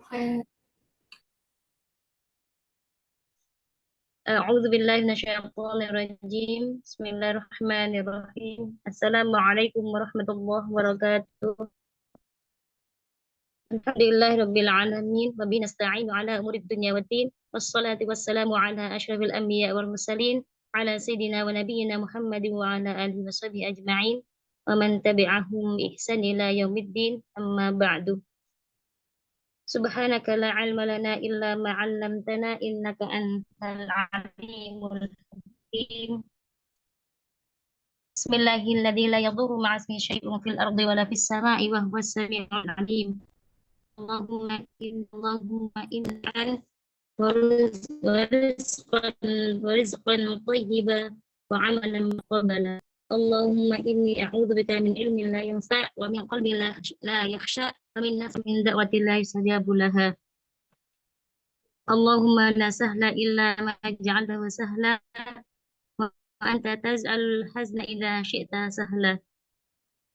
Oke. أعوذ بالله من الشيطان الرجيم بسم الله الرحمن الرحيم السلام عليكم ورحمة الله وبركاته الحمد لله رب العالمين وبه نستعين على أمور الدنيا والدين والصلاة والسلام على أشرف الأنبياء والمرسلين على سيدنا ونبينا محمد وعلى آله وصحبه أجمعين ومن تبعهم بإحسان إلى يوم الدين أما بعد سبحانك لا علم لنا إلا ما علمتنا إنك أنت العليم الحكيم بسم الله الذي لا يضر مع اسمه شيء في الأرض ولا في السماء وهو السميع العليم اللهم إن ورزقا طيبا وعملا مقبلا اللهم إني أعوذ بك من علم لا ينفع ومن قلب لا يخشى ومن نفس من دعوة لا يستجاب لها اللهم لا سهل إلا ما جعلته سهلا وأنت تجعل الحزن إذا شئت سهلا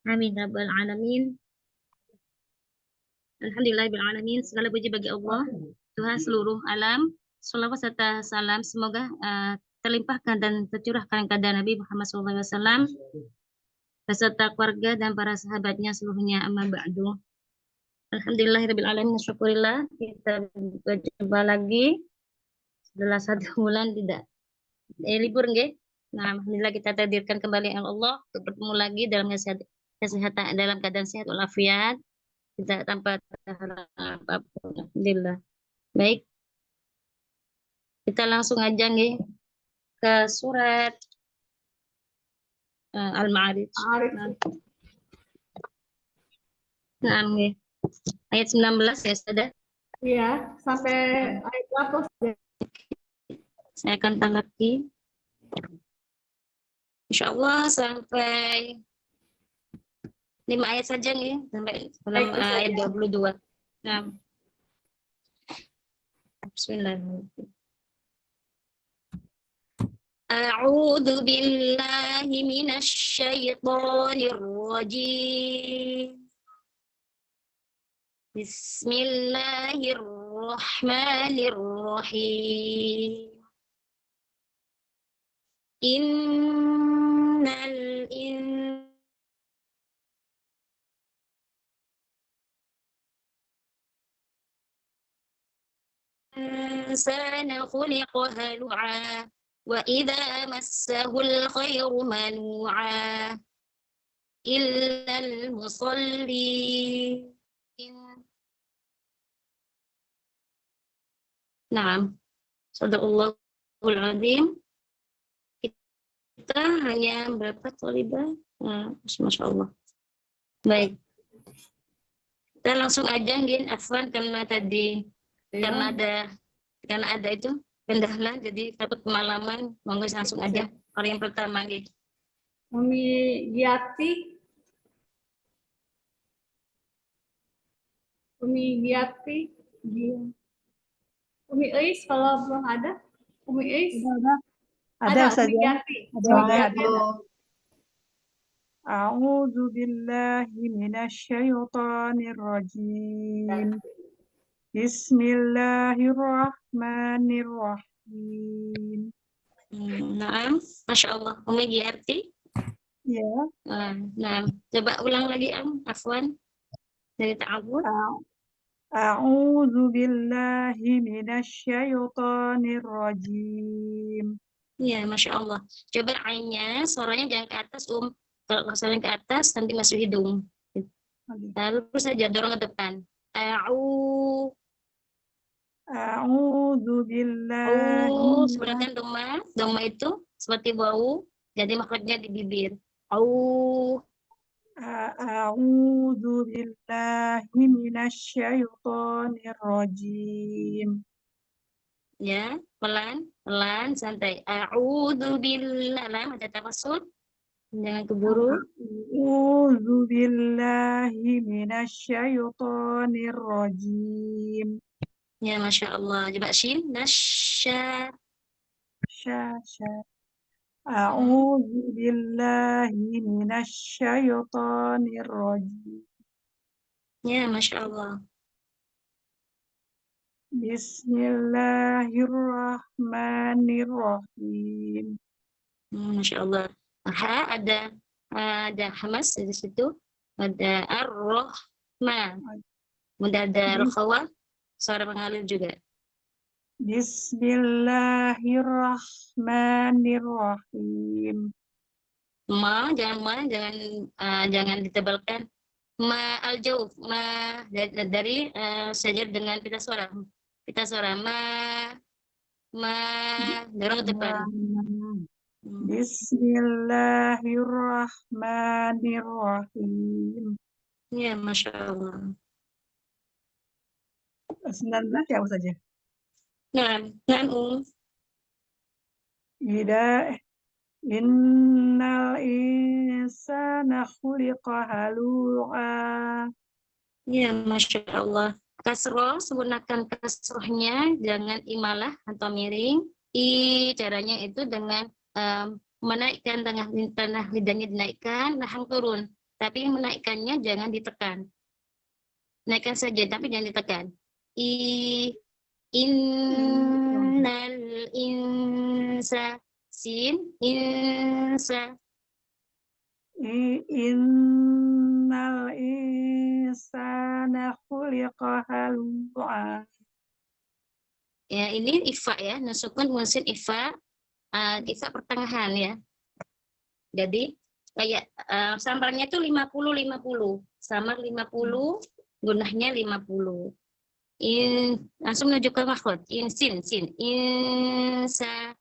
Amin Rabbal Alamin. Alhamdulillahirrahmanirrahim. Segala puji bagi Allah, Tuhan seluruh alam. Salawat serta salam semoga terlimpahkan dan tercurahkan kepada Nabi Muhammad SAW beserta keluarga dan para sahabatnya seluruhnya. Amma ba'du. Alhamdulillahirabbil alamin. Syukurillah kita berjumpa lagi setelah 1 bulan tidak libur nggih. Nah, alhamdulillah kita takdirkan kembali Allah untuk bertemu lagi dalam kesehatan dalam keadaan sehat walafiat. Tidak tanpa terhalang apapun. Alhamdulillah. Baik, kita langsung aja nih ke surat Al-Ma'arij. Nah, nih. Ayat 19 ya, sudah. Iya, sampai ayat berapa? Saya akan tanggapi. Insya Allah sampai 5 ayat saja nih, sampai ayat 22. Nah. Bismillahirrahmanirrahim. أعوذ بالله من الشيطان الرجيم بسم الله الرحمن الرحيم إن الإنسان خلق هلوعا وإذا مسه الخير منوعا إلا المصلين Nah, Sadaqallahul Azim. Kita hanya berapa Thalibah? Masya Allah. Baik. Kita langsung aja Gin, Afwan, karena tadi karena ada itu pendahlah, jadi takut kemalaman. Monggo langsung aja. Orang yang pertama Gin. Umi Giati. Umi Eis kalau belum ada. Umi Eis. Ada Umi saja. Giati. Ada. A'udzu billahi minasyaitonir rajim. Bismillahirrahmanirrahim. Nah, Masya Allah. Umi Giati. Ya. Nah, coba ulang lagi Afwan dari ta'awud. A'udzu billahi minasyaitonir rajim. Ya, Masya Allah. Coba ainnya, suaranya jangan ke atas, Kalau suaranya ke atas, nanti masuk hidung. Lalu saja dorong ke depan. A'udzu billahi. Sebenarnya doma itu seperti bau, jadi makhrajnya di bibir. A'udzu billahi minasyaitonir rajim. Ya, pelan, santai. A'udzu billahi, ada tafasud. Jangan keburu. A'udzu billahi minasyaitonir rajim. Ya, Masya Allah. Coba shin, nasya. A'udzu billahi minasyaitonir rajim. Ya, Masya Allah. Bismillahirrahmanirrahim. Masya Allah. Ada hamas di situ. Ada ar-Rahman. Kemudian ada rokhawah, suara mengalir juga. Bismillahirrahmanirrahim. Jangan ditebalkan. Ma al-jauf, dari saja dengan pita suara. Pita suara dorong ke depan. Bismillahirrahmanirrahim. Ya, Masya Allah. 19 ya saja. Nah, Ida innal insana khuliqa halu'a. ya, Masya Allah. Kasroh, sempurnakan kasrohnya, jangan imalah atau miring. Caranya itu dengan menaikkan tengah lidahnya dinaikkan, rahang turun. Tapi menaikkannya jangan ditekan. Naikkan saja, tapi jangan ditekan. Innal insa insa. Innal insana khuliqa halu'a. Ya, ini ifa ya, nusukun musin ifa, ifa pertengahan ya. Jadi kayak sambarnya itu 50-50, samar 50, gunahnya 50. Langsung menuju ke makhraj. Sin, insa.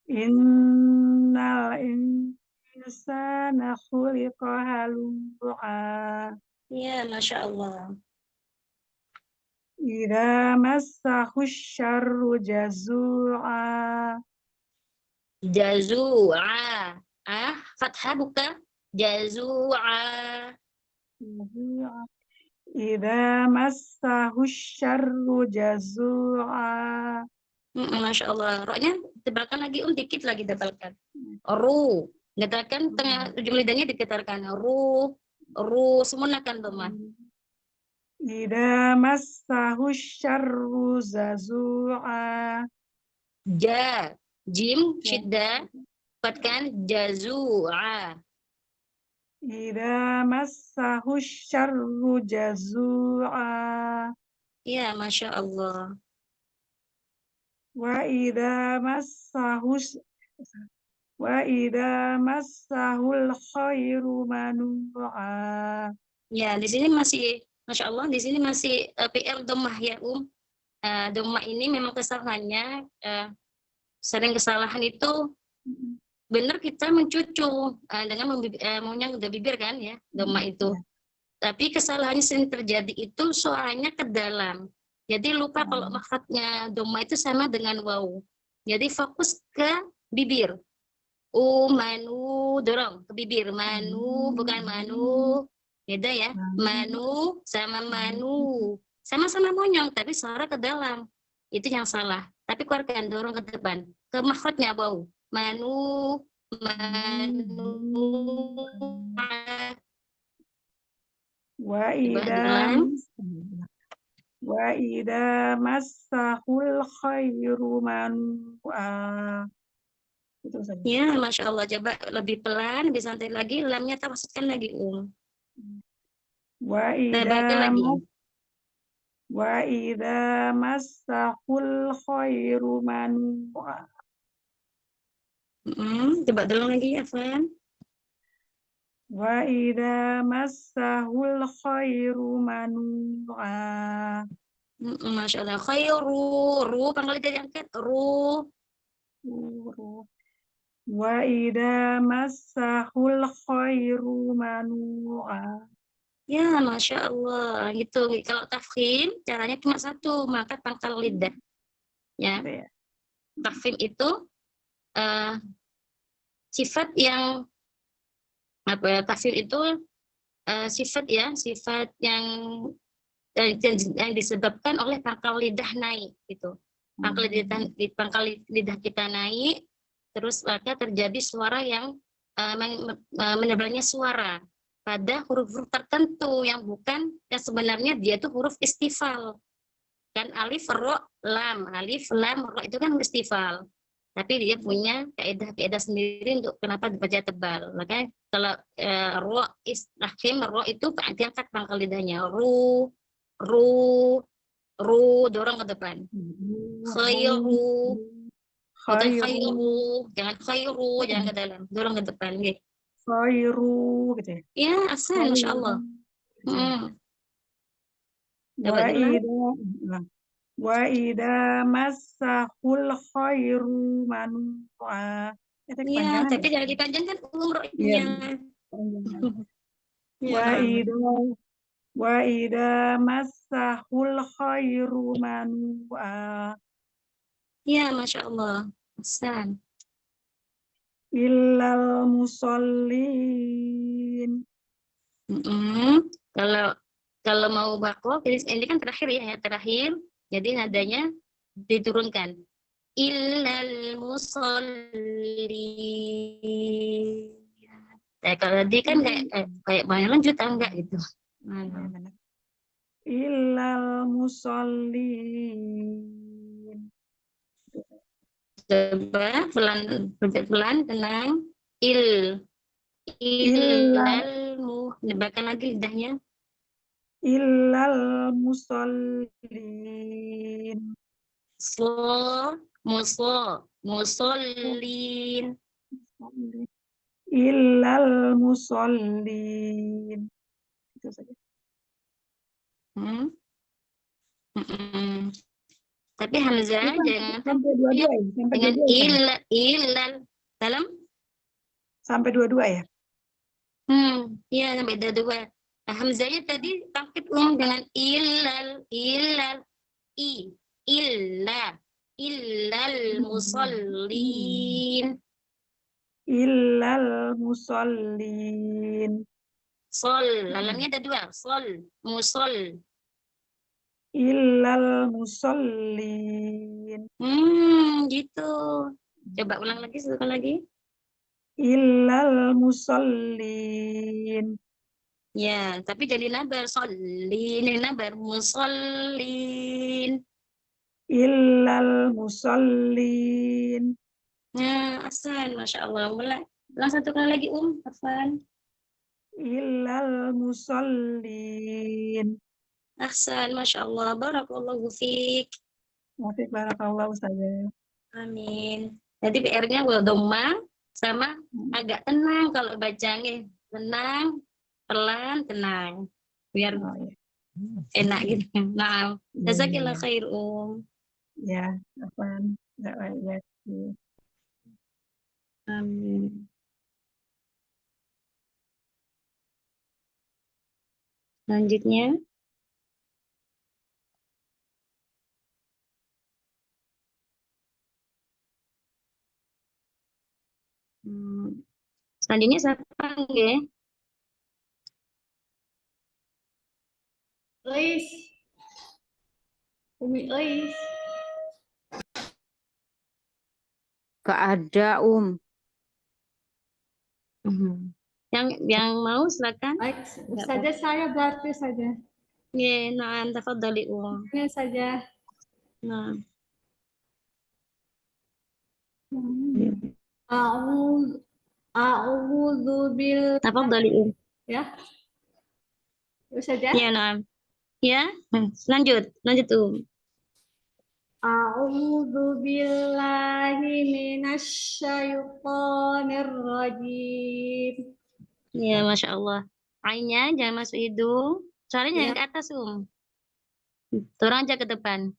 Innal insana khuliqa halu'a. Ya, Masya Allah. Idza massahu syarru jazu'a. Jazu'a. Fathah buka. Jazu'a. Idza massahu syarru jazu'a. Masya Allah. Roknya tebalkan lagi, dikit lagi tebalkan. Ru. Getarkan tengah ujung lidahnya digetarkan. Ru. Sempurnakan Dhamma. Idza massahu syarru jazu'a. Jim, syiddah. Dapatkan jazu'a. Idza massahu syarru jazu'a. Ya, Masya Allah. Wa idza massahul khairu manu'a. Ya, di sini masih, Masya Allah, di sini masih PL Dhammah ya, Dhammah ini memang kesalahannya, sering kesalahan itu benar kita mencucu dengan menyentuh bibir kan ya, Dhammah itu. Tapi kesalahannya sering terjadi itu suaranya ke dalam. Jadi lupa kalau makhrajnya Dhammah itu sama dengan waw. Jadi fokus ke bibir. Manu, dorong ke bibir. Manu, bukan manu. Beda ya. Manu sama manu. Sama-sama monyong, tapi suara ke dalam. Itu yang salah. Tapi keluarkan, dorong ke depan. Ke makhrajnya waw. Manu, Wa idza massahul khairu manu'a. Itu saja. Ya, Masya Allah. Coba lebih pelan, lebih santai lagi. Lamnya tafsirkan lagi. Wa idza massahul khairu manu'a. Coba dulu lagi, Afwan. Wa idza massahul khairu manu'a. Masya Allah. Khairu. Pangkal lidah diangkat. Wa idza massahul khairu manu'a. Ya, Masya Allah. Gitu. Kalau tafkhim, caranya cuma satu. Maka pangkal lidah. Ya. Tafkhim itu sifat yang tafkhim itu sifat yang disebabkan oleh pangkal lidah naik gitu. Pangkal lidah kita naik, terus maka terjadi suara yang menebalnya suara. pada huruf-huruf tertentu yang sebenarnya dia tuh huruf istifal. Kan alif, ro, lam. Alif, lam, ro itu kan istifal. Tapi dia punya kaidah-kaidah sendiri untuk kenapa dibaca tebal. Makanya kalau ro istahkim, ro itu diangkat pangkal lidahnya. Ru, dorong ke depan. Khairu, bukan khairu, jangan khairu, jangan ke dalam, dorong ke depan. Gitu. Khairu gitu ya. Ya, asal, masya Allah. Wa ida massahul khairu manua. Iya, tapi jangan dipanjangkan umrohnya. Wa ida massahul khairu manua. Iya, masya Allah. Asal. Illal musallin. Kalau mau bako, ini kan terakhir ya, terakhir. Jadi nadanya diturunkan. Illal musallin. Kalau tadi kan kayak banyak lanjut enggak gitu. Illal musallin. Coba pelan, tenang. Illalmu. Nebakkan lagi lidahnya. Illal musallin. Musallin. Illal musallin. Itu saja. Tapi hamzah jangan sampai dua-dua ya, dengan illal dalam sampai dua-dua ya. Iya sampai dua-dua. Nah, hamzahnya tadi tankit dengan illal illal musallin. Illal musallin. Sol, dalamnya ada dua. Sol, musol. Illal musallin. Gitu. Coba ulang lagi, sekali lagi. Illal musallin. Ya, tapi jadi nabar. Solin, nabar. Musallin. Illal musallin. Nah, asal, Masya Allah. Ulang satu kali lagi, Afan. Illal musallin. Ahsan, Masya Allah. Barakallahu fiik. Barakallahu saja. Amin. Jadi PR-nya domang sama agak tenang kalau bacanya. Tenang, pelan, tenang. Biar enak gitu. Nah, jazakillah khair, Ya, Afan. Ya. Amin. Selanjutnya. Selanjutnya siapa ya? Eis. Umi Eis. Gak ada, Yang mau silakan. Baik, saja saya berarti saja. Ya, nah, tafadhali, Ya saja. Nah. A'udzu bil. Tafadhali, Ya. Itu saja. Ya, nah. Ya, lanjut, A'udzu billahi minasyaitonir rajim. Ya, Masya Allah. Ainnya jangan masuk hidung. Suaranya jangan ke atas, Turun aja ke depan.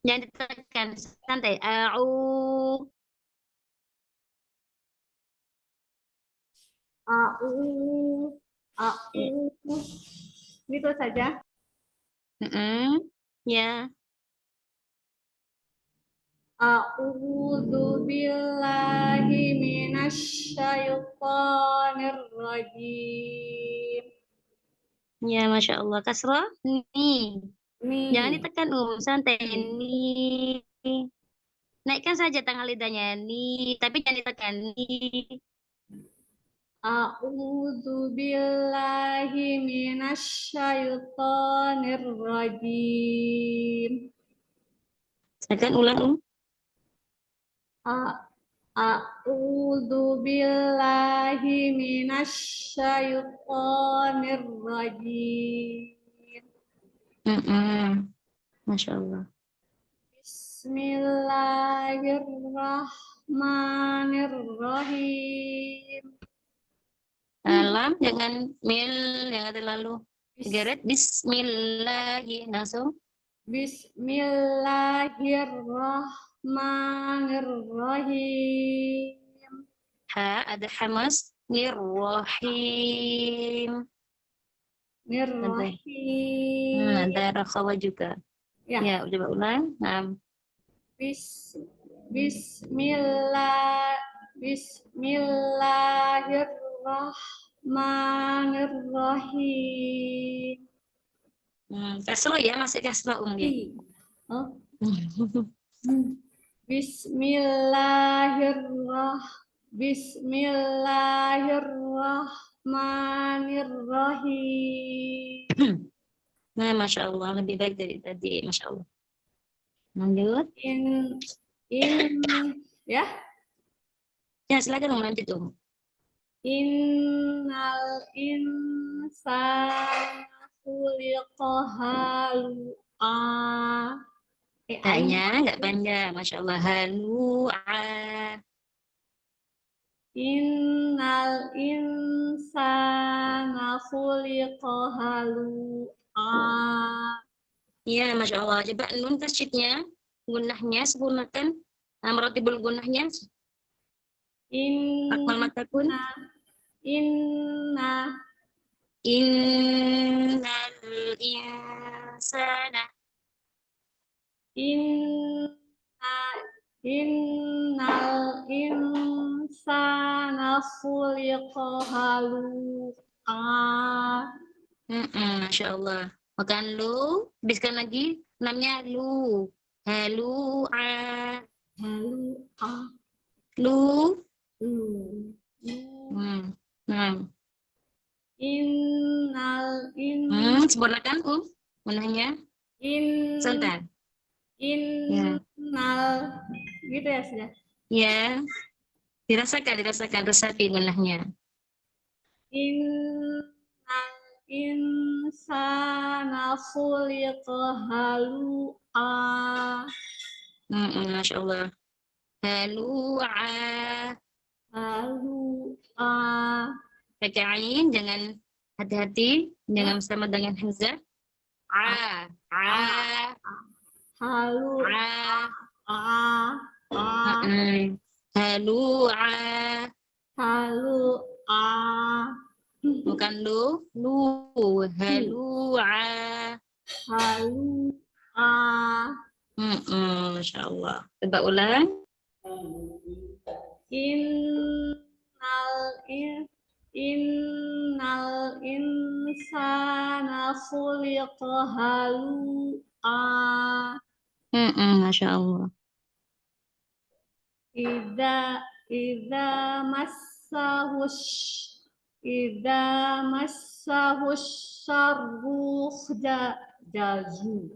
Jangan ditekan. Santai. Gitu saja. Ya. A'udzu billahi minasyaitonir rajim. Ya, Masya Allah. Kasroh. Nih. Jangan Ni. ditekan, santai. Ni. Naikkan saja tanggal lidahnya. Ni, tapi jangan ditekan. Ni. A'udzu billahi minasyaitonir rajim. Tekan ulang. A'udzu billahi minasyaitonir rajim. Masya Allah. Bismillahirrahmanirrahim. Alam, jangan mil, jangan terlalu geret. Bismillahi, langsung. Bismillahirrahmanirrahim. Ha, ada hamas. Nirrahim. Nirrahim. Ada rakhawa juga. Ya. Ya, coba ulang. Bismillahirrahmanirrahim. Kasro ya, masih kasro dia. Oh. Bismillahirrahmanirrahim. Nah, Masya Allah, lebih baik dari tadi. Masya Allah. Lanjut. Ya. Ya, silakan lanjut dong. Innal insana khuliqa halu'a. Kayaknya nggak panjang, Masya Allah. Halu'a. Innal insana khuliqa halu'a. Iya, Masya Allah. Coba nun tasydidnya, gunahnya, sempurnakan. Maratibul gunahnya. Akmal matakun. Innal insana. Innal insana khuliqa halu'a. Masya Allah. Makan lu, habiskan lagi. Namanya lu. Halu'a. Halu'a. Lu. Sempurnakan gunahnya. Sebentar. Innal gitu ya sudah. Ya. Dirasakan resapi gunahnya. Innal insana khuliqa halu'a. Masya Allah. Halu'a. Halu'a. Pakai ain, jangan hati-hati, jangan sama dengan hamzah. Halu'a. Halu'a. Halu'a. Bukan lu. Halu'a. Halu'a. Masya Allah. Coba ulang. Innal insana khuliqa halu'a. Masya Allah. Idza massahu syarru jazu.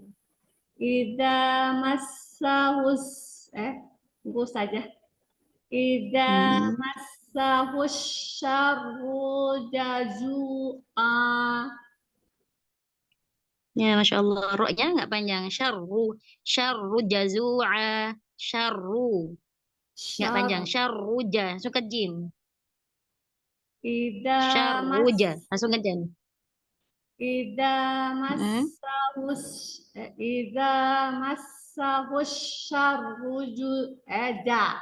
Idza massahu tunggu saja. Idza massahu syarru jazu'a. Ya, Masya Allah. Roknya nggak panjang. Syarru jazu'a. Syarru. Nggak panjang. Syarru langsung ke jim. Syarru langsung ke jim. Idza massahu syarru ja.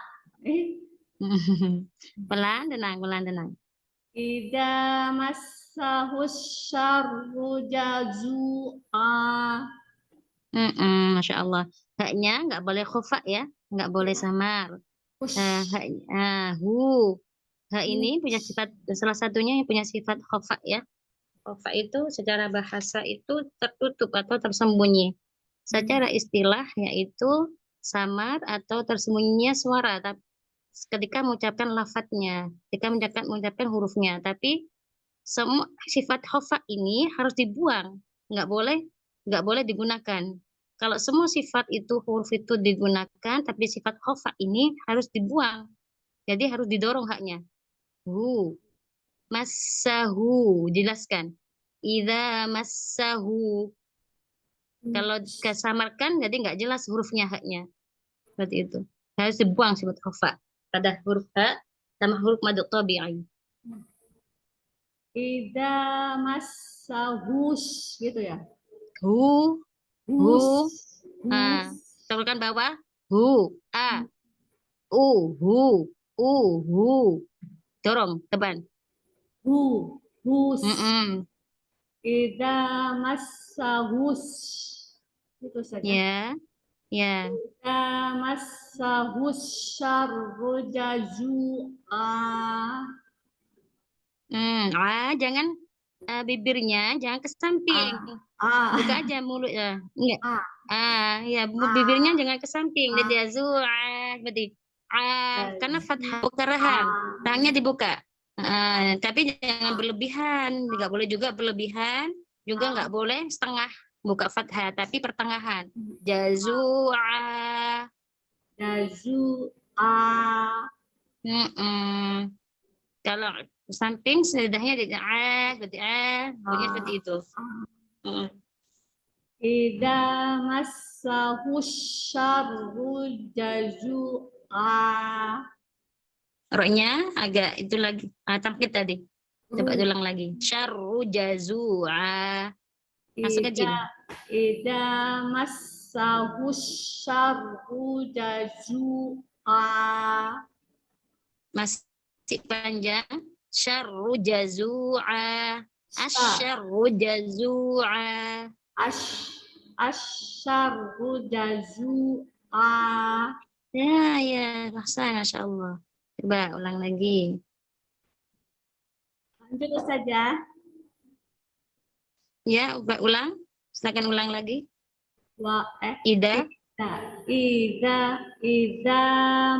Pelan, tenang. Idza massahu syarru jazu'a. Masya Allah. Haknya nggak boleh khofa ya, nggak boleh samar. Hak ini punya sifat, salah satunya yang punya sifat khofa ya. Khofa itu secara bahasa itu tertutup atau tersembunyi. Secara istilah yaitu samar atau tersembunyinya suara ketika mengucapkan lafadznya, ketika mengucapkan hurufnya. Tapi semua sifat khofa ini harus dibuang, nggak boleh digunakan. Kalau semua sifat itu huruf itu digunakan, tapi sifat khofa ini harus dibuang. Jadi harus didorong haknya. Massahu, jelaskan. Idza massahu. Kalau kesamarkan jadi nggak jelas hurufnya haknya. Seperti itu. Harus dibuang sifat khofa pada huruf ha sama huruf mad tabi'i. Ida massahus gitu ya. Hu, Hus. ah, Hus. turunkan bawah. Hu, a, hu, hu. Dorong, teban. Hus. Mm-mm. Ida massahus. Itu saja. Ya, ya. Ida massahus syarru jazua. Jangan bibirnya jangan ke samping. Buka aja mulutnya. Enggak. Ya, bibirnya jangan ke samping. Jadi azua berarti karena fathah kerahan. Tangannya dibuka. Tapi jangan berlebihan, nggak boleh juga berlebihan, juga nggak boleh setengah buka fathah, tapi pertengahan. Jazua. Jazua. Kalau samping lidahnya di berarti bunyinya seperti itu. Ida massahus syarru jazua. Roknya agak itu lagi tamkit tadi. Coba ulang lagi. Syarru jazua. Langsung kecil. Ida massahus syarru jazua. Masih panjang. Syarru jazua. Asyarru jazua. Asyarru jazua. Ya, Masya Allah. Coba ulang lagi. Lanjut saja. Ya, ulang. Silakan ulang lagi. Ida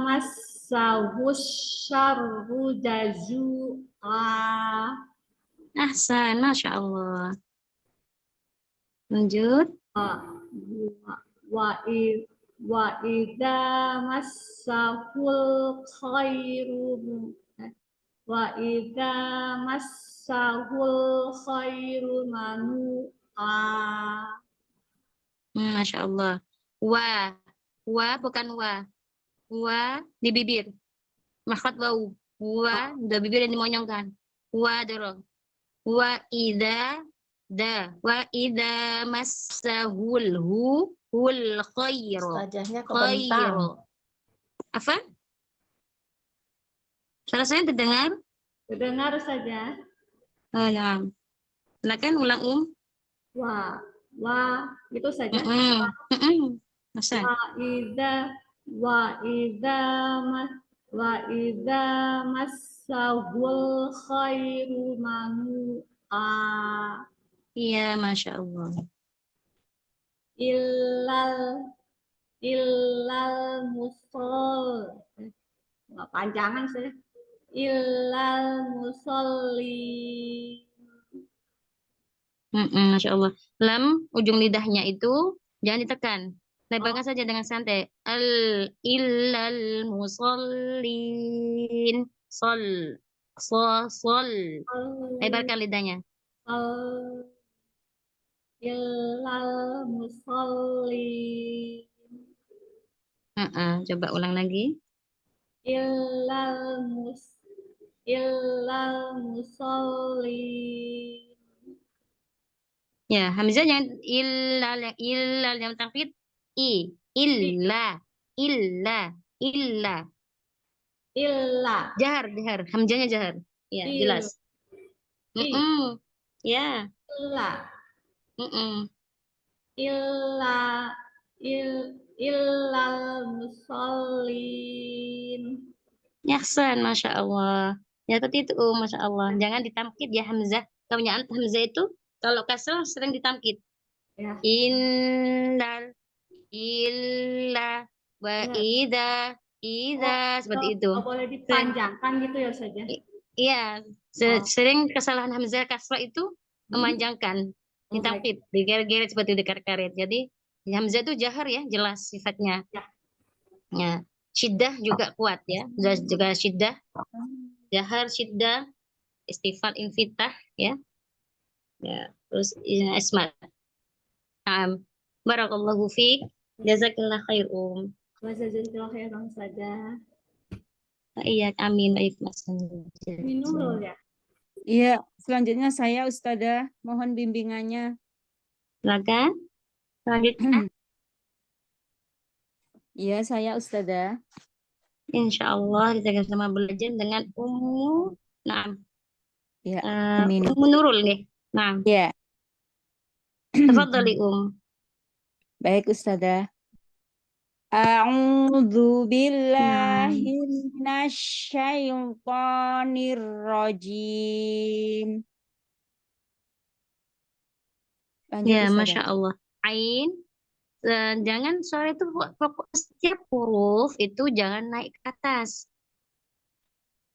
massahus syarru jazua. Ahsan, Masya Allah. Lanjut. Wa idza massahul khairu manua. Masya Allah. Wa bukan wa. Wa di bibir. Makhraj wau. Wa di bibir yang dimonyongkan. Wa dorong. Wa idza massahul khairu. Wajahnya kebentang. Apa? Suara saya terdengar? Terdengar saja. Ya. Silakan ulang Wa itu saja. Masa? Wa idza massahul khairu manua. Iya, Masya Allah. Illal musol. Nggak panjangan saya. Illal musolli. Masya Allah. Lam, ujung lidahnya itu jangan ditekan. Lebarkan saja dengan santai. Illal musallin. Sol. Lebarkan lidahnya. Illal musallin. Coba ulang lagi. Illal musallin. Ya, hamzah jangan illal yang takhfid illa. Jahar, hamzahnya jahar. Ya, jelas. Ya. Illal musallin. Yahsan, Masya Allah. Ya, seperti itu, Masya Allah. Jangan ditamkid ya hamzah. kebanyakan hamzah itu kalau kasrah sering ditamkid. Ya. Innal, illa, wa Ya. ida, seperti itu. Oh, boleh dipanjangkan gitu ya saja. Iya, Oh. sering kesalahan hamzah kasrah itu memanjangkan, Oh, baik. ditampit, digeret-geret seperti dikaret-karet. Jadi hamzah itu jahar ya, jelas sifatnya. Ya. Ya, syiddah juga kuat ya, juga syiddah, jahar, syiddah, istifal, infitah ya. Ya, terus ismat. Barakallahu fiik, jazakallah khair Jazakallah khairan saja. Iya, amin, baik Mas. Ini Nurul ya. Iya, selanjutnya saya Ustazah, mohon bimbingannya. Silakan. Selanjutnya, Iya, saya Ustazah. insya Allah kita sama belajar dengan Ummu. Nah, Ya, amin. Ummu Nurul nih. Nah, Ya, tafadhali baik Ustazah. A'udzu billahi minasyaitonir rajim. Lanjut Ya, Ustazah. Masya Allah. Ain, jangan suara itu pokok setiap huruf itu jangan naik ke atas.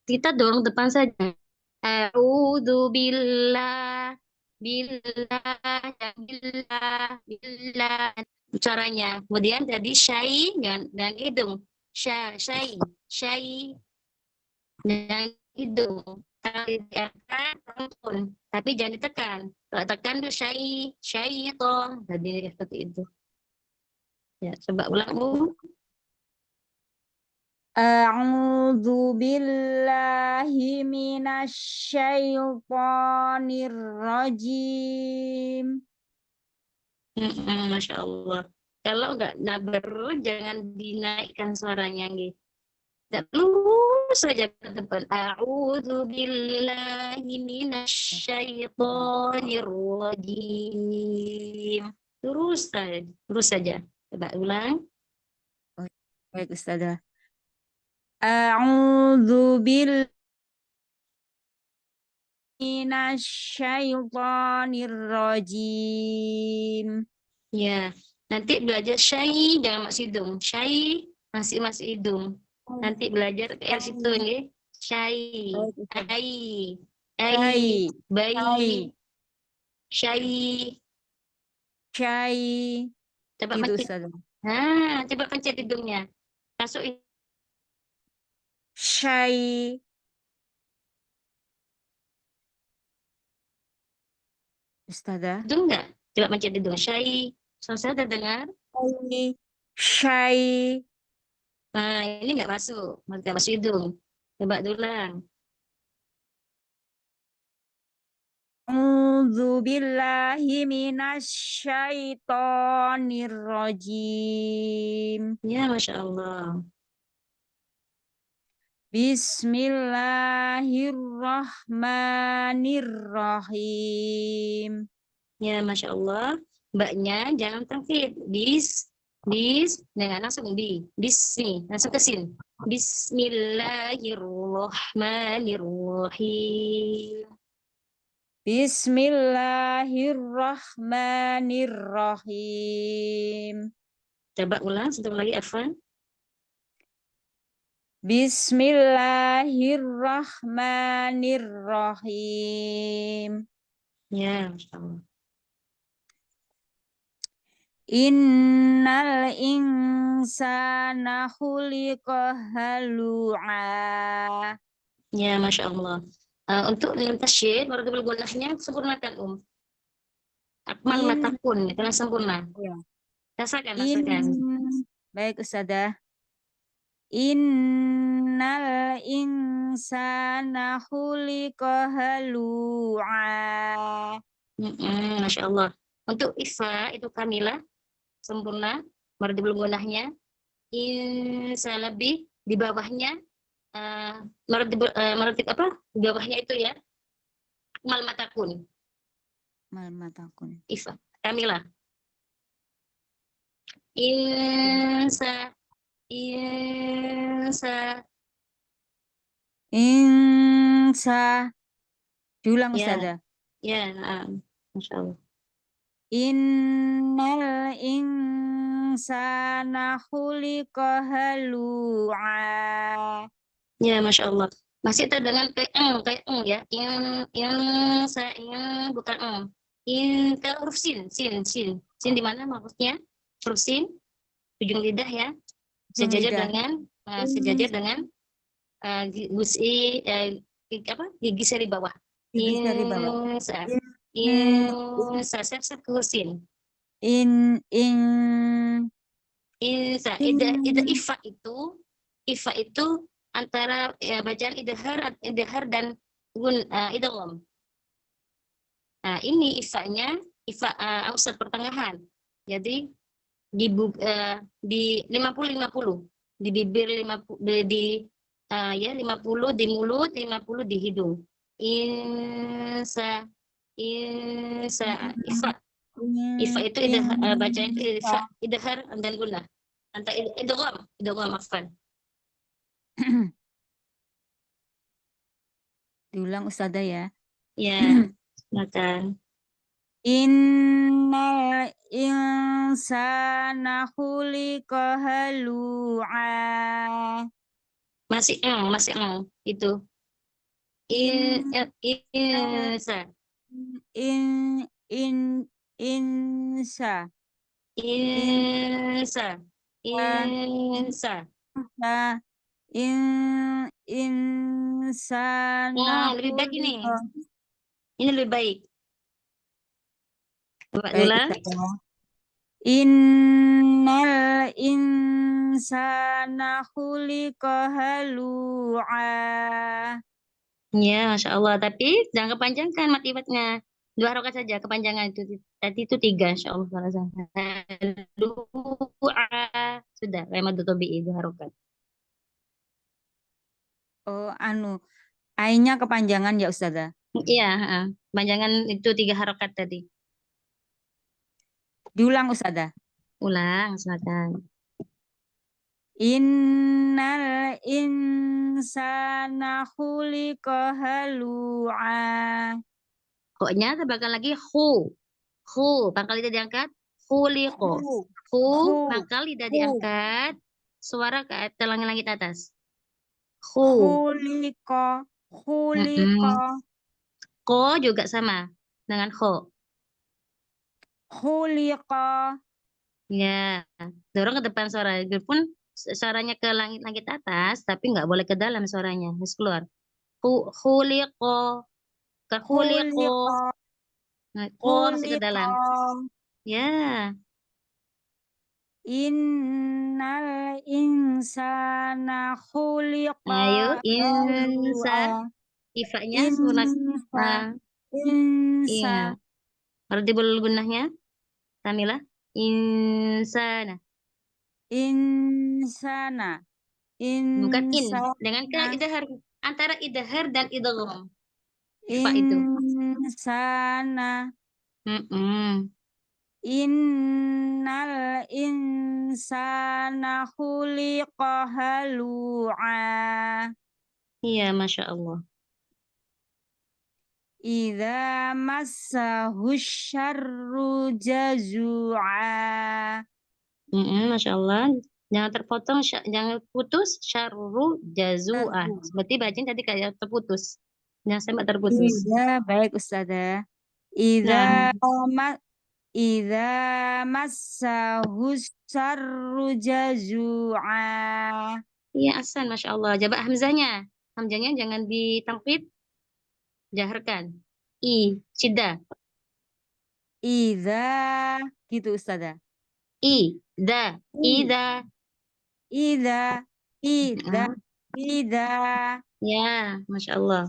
Kita dorong depan saja. A'udzu billah, billah, ya billah, billah. Caranya. Kemudian jadi syai dan hidung. Syai, syai dan hidung. Kalau diarahkan langsung, tapi jangan ditekan. Kalau tekan tuh syai, syai toh. Jadi seperti itu. Ya, coba ulang Bu. A'udzu billahi minasyaitonir rajim. Masya Allah. Kalau nggak nabar, jangan dinaikkan suaranya, gitu. Tak lurus saja ke depan. A'udzu billahi minasyaitonir rajim. Terus saja. Coba ulang. Baik Ustazah. A'udzu billahi minasyaitonir rajim. Ya, nanti belajar syai jangan masih hidung. Syai masih hidung. Nanti belajar ke situ nih. Syai, ai, ai, bayi, syai. Syai. Coba Gitu pencet. Ustazah. Nah, coba pencet hidungnya. Masuk Syai. Ustazah. hidung enggak? Coba pencet hidung. Syai. Selesai terdengar? Syai. Syai. Nah, ini enggak masuk. Enggak masuk hidung. Coba ulang. A'udzu billahi minasyaitonir rajim. Ya, Masya Allah. Bismillahirrahmanirrahim. Ya, Masya Allah. Mbaknya jangan tangkit. Jangan langsung bis nih, langsung ke sini. Bismillahirrahmanirrahim. Bismillahirrahmanirrahim. Coba ulang satu lagi, Afwan. Bismillahirrahmanirrahim. Ya, Masya Allah. Innal insana khuliqa halu'a. Ya, Masya Allah. Untuk dengan tasyid, warga gunahnya sempurnakan, Akmal In, matakun, itu sempurna. ya. Rasakan. Baik Ustazah. Innal insana khuliqa halu'a. Masya Allah. Untuk Ifa itu Kamila sempurna, warga gunahnya. Insa lebih di bawahnya, meretik apa? Di bawahnya itu ya. Akmal matakun. Malmatakun. Ifa, Kamila. Insa, Insa. Diulang ya, Ustazah. Ya, Masya Allah. Innal insana khuliqa halu'a. Ya, Masya Allah. Masih terdengar kayak ya. Bukan ke huruf sin di mana maksudnya? Huruf sin, ujung lidah ya. Ujung Sejajar lidah. dengan sejajar dengan gigi seri bawah. Gigi seri bawah. Insa, In, siap ke huruf sin. in, Insa, ifa itu antara bacaan idhar dan idgham. Nah, ini ifa ausat pertengahan. Jadi di 50-50, di bibir 50, ya 50 di mulut, 50 di hidung. Ifa Ifa itu bacaan idhar dan gunnah. Antara idgham afwan. Diulang Ustazah ya. Ya, silakan. Innal insana khuliqa halu'a. Masih itu. Insa. In, insa. Insa. Insa. Insana Lebih baik ini. khuliqa. Ini lebih baik. Coba Baik, ulang. Ustazah. Innal insana khuliqa halu'a. Ya, Masya Allah. Tapi jangan kepanjangkan matibatnya. 2 harokat saja kepanjangan itu. Tadi itu 3, Insya Allah. Dua. Sudah. Remadu tobi'i 2 harokat. Oh, A-nya kepanjangan ya Ustazah. Iya, kepanjangan itu 3 harokat tadi. Diulang Ustazah. Ulang, silakan. Innal insana khuliqa halu'a. Koknya terbelakang lagi khu. Khu, pangkal lidah diangkat. Khuliqo. Khu, pangkal lidah diangkat. Suara ke langit atas. Khu. Khuliqa. Ko juga sama dengan kho. Khuliqa. Ya, dorong ke depan suara. Biarpun suaranya ke langit atas, tapi nggak boleh ke dalam suaranya. Harus keluar. Khuliqo. Ke khuliqo. Nah, ko harus ke dalam. Ya. Innal insana khuliqa Ayo, insa. halu'a. Ifanya sempurna. Insa. Iya. Harus dibulul gunnahnya. Tamilah. Insana. Insana. Bukan in. Insana. Dengan idhar. Antara idhar dan idgham. Ifa itu. Insana. Innal insana khuliqa halu'a. Iya, Masya Allah. Idza massahu syarru jazu'a. Masya Allah. Jangan terpotong, jangan putus. Syarru jazu'ah. Berarti bacaan tadi kayak terputus. Jangan sampai terputus. Iya, baik Ustazah. Nah, Idza massahu syarru jazu'a. iya Ahsan, Masya Allah. Coba hamzahnya. Hamzahnya jangan ditangkit. Jaharkan. Syiddah. Idza gitu Ustazah. Idza. Idza Ya, Masya Allah.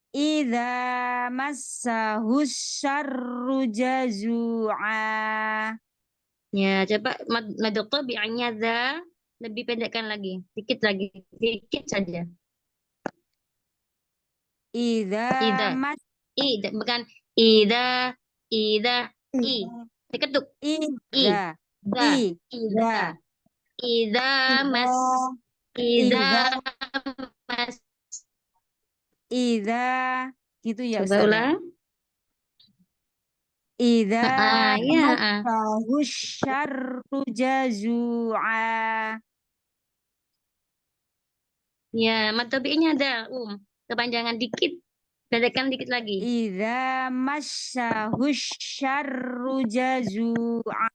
idza massahu syarru jazu'a. Ya, coba madukto bi'anya za. Lebih pendekkan lagi. Dikit lagi. Dikit saja. Idza mas Bukan. Ida. I. Diketuk. idza Ida. Ida mas. Ida mas. idza gitu ya Coba Ustazah. ulang. Idza Ya. massahu syarru jazua. Ya, mad tabi'inya ada, kepanjangan dikit. Pendekkan dikit lagi. Idza massahu syarru jazua.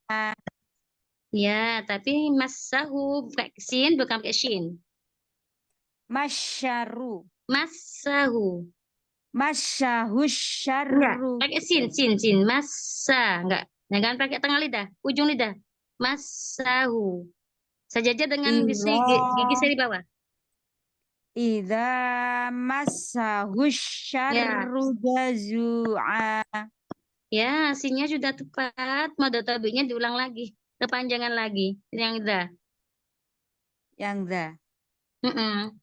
Ya, tapi massahu pakai sin bukan pakai shin. Masyaru. Massahu. Massahu Enggak, syarru. pakai sin. Massa, enggak. Jangan pakai tengah lidah, ujung lidah. Massahu. Sejajar dengan Idza gigi seri bawah. Idza massahu Ya. syarru jazua. Ya, sinnya sudah tepat. Mad tabi'inya diulang lagi. Kepanjangan lagi. Yang dah. Yang dza. Mm-mm.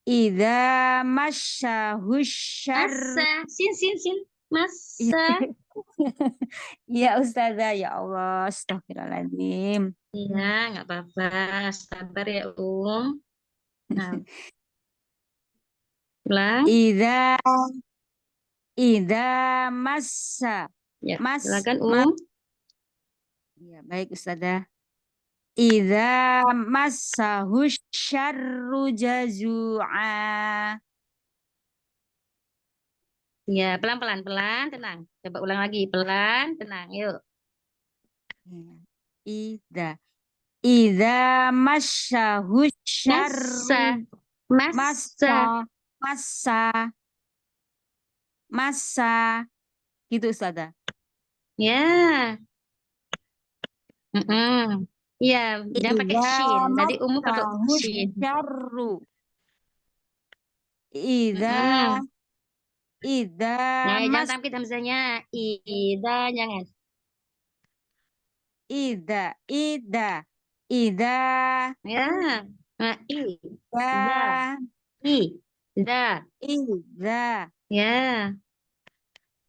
Idza massahu syarru. Massa. Sin. Massa. Ya Ustazah, ya Allah, astagfirullahaladzim. Iya, nggak apa-apa. Sabar ya, Nah, ulang. Idza massa. Ya, Mas, silakan, Ya, baik Ustazah. Idza massahu syarru jazua. Ya, pelan-pelan, tenang. Coba ulang lagi, pelan, tenang. Yuk. Idza massahu syarru Massa. massa gitu Ustazah. Ya. Iya, jangan pakai Idza shin. Tadi pakai massahu shin. syarru. Idza Nah, jangan mas tampil hamzahnya. Ida, jangan. idza Ya. Nah, idza da. idza Ya.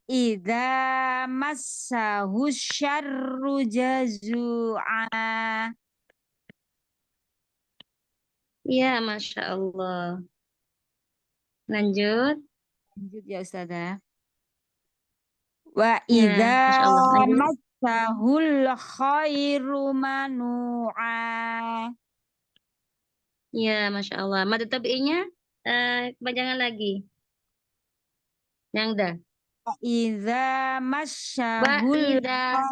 idza massahu syarru jazua. Ya, Masya Allah. Lanjut. Lanjut ya Ustazah. Wa Ya, idza Masya Allah. Lanjut. massahul khairu manu'a. Ya, Masya Allah. Mad tabi'inya kepanjangan lagi. Yang dah. Wa idza Wa massahul ida,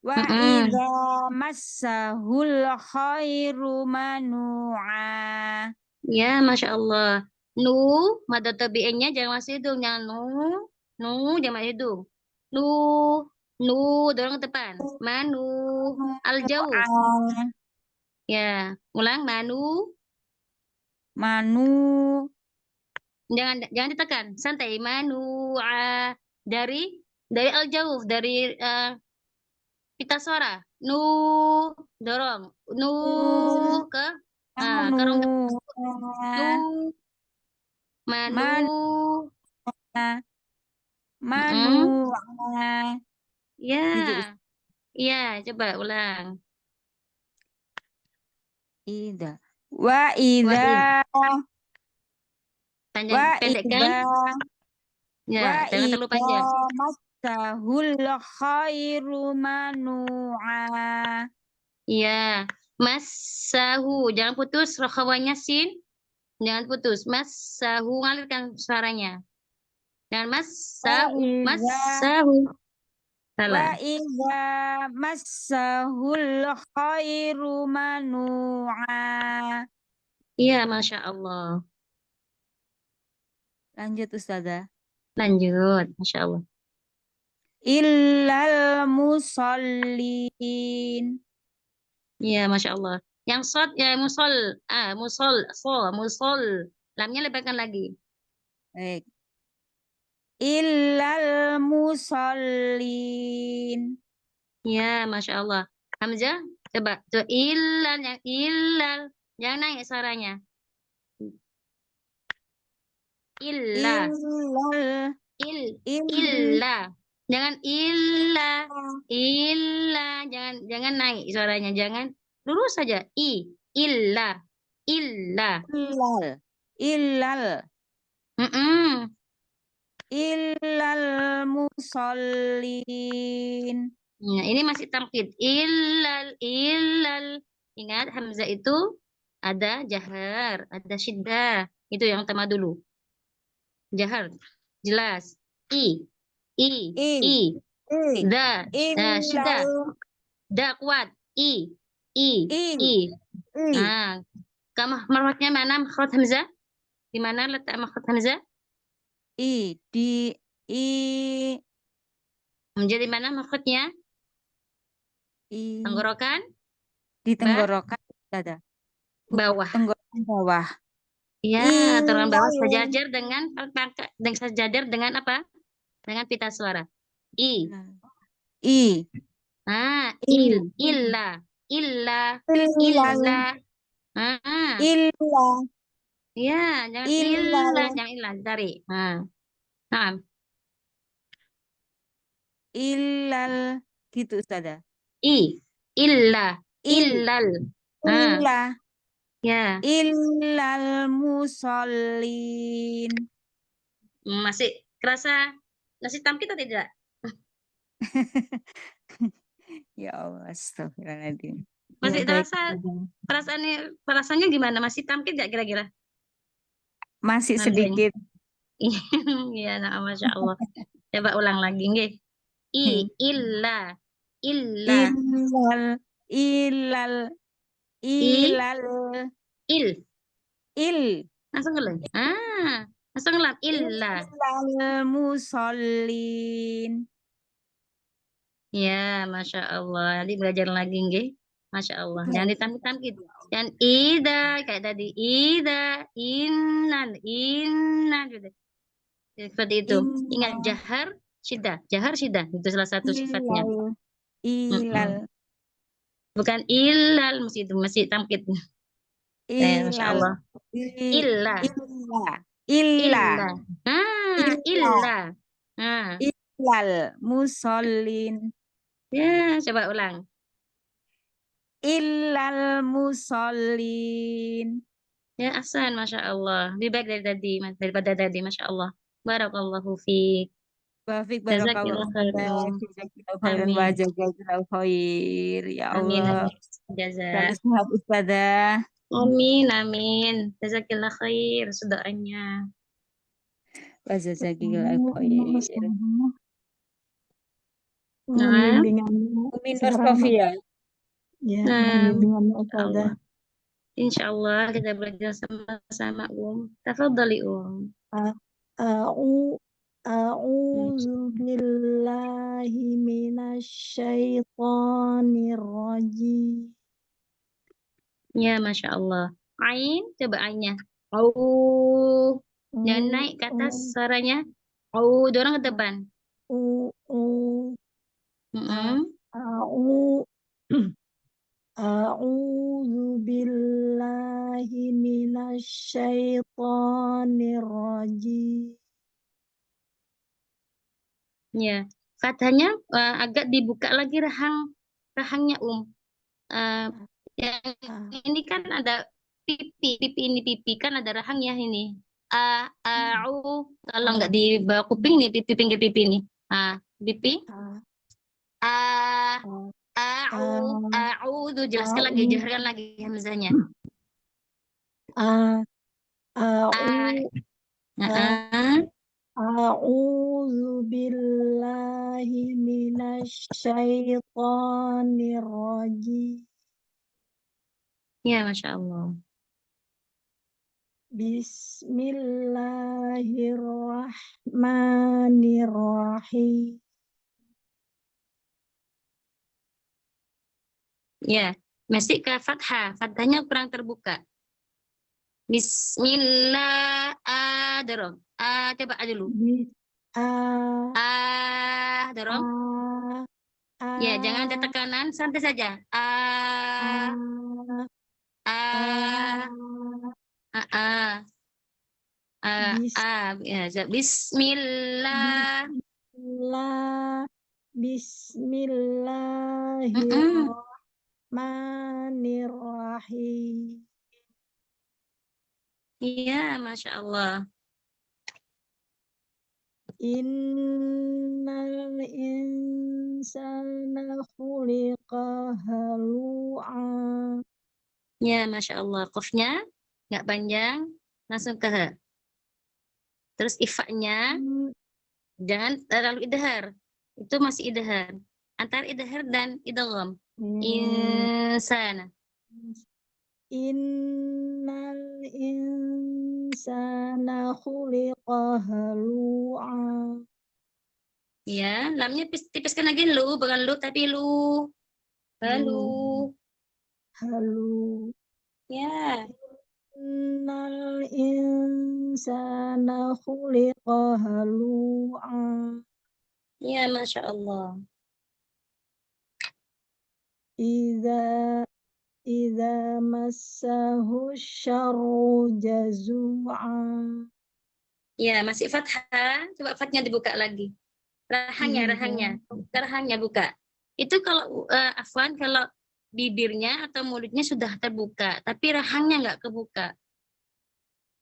Wa Mm-mm. idza massahul khairu manu'a. Ya, Masya Allah. Nu, mad tabi'inya jangan masuk hidung. Jangan jangan masuk hidung. Nu, dorong ke depan. Manu, al-jauh. Ya, ulang. Manu Jangan ditekan. Santai. Dari al-jauh, dari pita suara. Dorong. Ke ke rongga. Nu, manu. manu Ya, gitu iya, coba ulang. Ida. Wa idza Pendekkan. Ya, jangan terlalu panjang. massahul khairu manu'a. Iya, massahu. Jangan putus rokhawanya sin. Jangan putus. Massahu, ngalirkan suaranya. Jangan massahu. Wa Salah. idza massahul khairu manu'a. Iya, Masya Allah. Lanjut Ustazah. Lanjut, Masya Allah. Illal musallin. Iya, Masya Allah. Yang sod, ya musol. Musol. Lamnya lebarkan lagi. Baik. Illal musallin. Ya, Masya Allah. Hamzah, coba. Tuh, illal. Jangan naik suaranya. Illa. Illa. Jangan illa. Jangan naik suaranya. Jangan lurus saja. Illa. Illal. Mm-mm. illal musallin. Nah, ini masih tamkid. Illal. Ingat hamzah itu ada jahar, ada syiddah. Itu yang utama dulu. Jahar, jelas. I, I, i. I, Da, syiddah. illal, Da kuat. I. I, I, Nah, makhrajnya mana makhraj hamzah? Di mana letak makhraj hamzah? I, di, I, Menjadi mana makhrajnya? I, Tenggorokan, di tenggorokan ada. bawah. Tenggorokan bawah. Ya, tenggorokan bawah Illal. sejajar dengan apa? Dengan pita suara. I. I, I, Illa. illal, Ah, illa, ya, jangan illal, tarik. Nah, illal, gitu Ustazah. illa, I, illal. Ah, illa, ya, illal musallin. masih kerasa masih tamkit atau tidak? Ya Allah, astagfirullahaladzim. Masih Ya, baik. terasa perasaannya gimana? Masih tamkit nggak kira-kira? Masih Hamzanya. sedikit. Iya, nah, masya Allah. Coba ulang lagi, nggih. Illa, Illal, illal, illal, il. il, Langsung ngelang. Langsung ngelang. Illa. illal musallin. Ya, masya Allah. Nanti belajar lagi, nggih. Masya Allah. Jangan ditamkit-tamkit. Dan ida kayak tadi. Ida, innan, gitu. Seperti itu. Ingat jahar, syiddah. Jahar, syiddah. Itu salah satu sifatnya. Ilal, Bukan ilal, masih tamkid. Masya ilal, Allah. Illa. illa, illa, Illa. illa, Illa. Ah, illal musallin, ya, coba ulang. illal musallin. Ya, ahsan, Masya Allah. Lebih baik daripada tadi, Masya Allah. Barakallahu fiik. Wafik barakallahu Jazakillah khairan. jazakallahu khairan wa Amin. jazakallahu khair. Ya Amin. Allah. Selalu Jaza. sehat Ustazah. Amin. Jazakillah khair. Doanya. Wa jazakallahu khair. Mohon Nah, bimbingannya Umin sekarang Nurfafia. ya, nah, mohon bimbingannya Insya Ustazah. Allah. Insya Allah kita belajar sama-sama, Tafadhali, A'u A'udzu billahi minasyaitonir rajim. Ya, Masya Allah. Ain, coba ainnya. Au. Jangan naik ke atas suaranya. Au, dorong ke depan. Mm-mm. A'u A'udzu billahi minasyaitonir rajim. Ya, katanya agak dibuka lagi rahangnya, yang ini kan ada pipi kan ada rahangnya ini. Kalau nggak di bawah kuping nih, pinggir pipi ini. Pipi. A, a'udzu, jelaskan lagi, jaharkan lagi hamzahnya. A'udzu billahi minasyaitonir rajim. Ya, Masya Allah. Bismillahirrahmanirrahim. Ya, masih ke fathah. Fathahnya kurang terbuka. Bismillah. Dorong. Coba dulu. Dorong. Ya, jangan ada tekanan, santai saja. Ya, Bismillah. Bismillahirrahmanirrahim. Iya, Masya Allah. Innal insana khuliqa halu'a. Ya, Masya Allah. Qafnya nggak panjang, langsung ke ha. Terus ifaknya jangan terlalu idhar. Itu masih idhar. Antara idhar dan idgham. Insana. Innal insana khuliqa halu'a. Ya, lamnya tipiskan lagi lu, bukan lu tapi lu. Halu. Halu. Ya, Innal insana khuliqa halu'a. ya, Masya Allah. Idza massahu syarru jazu'a. Ya, masih fathah. Coba fathahnya dibuka lagi. Rahangnya buka. Itu kalau afwan, kalau bibirnya atau mulutnya sudah terbuka, tapi rahangnya nggak kebuka.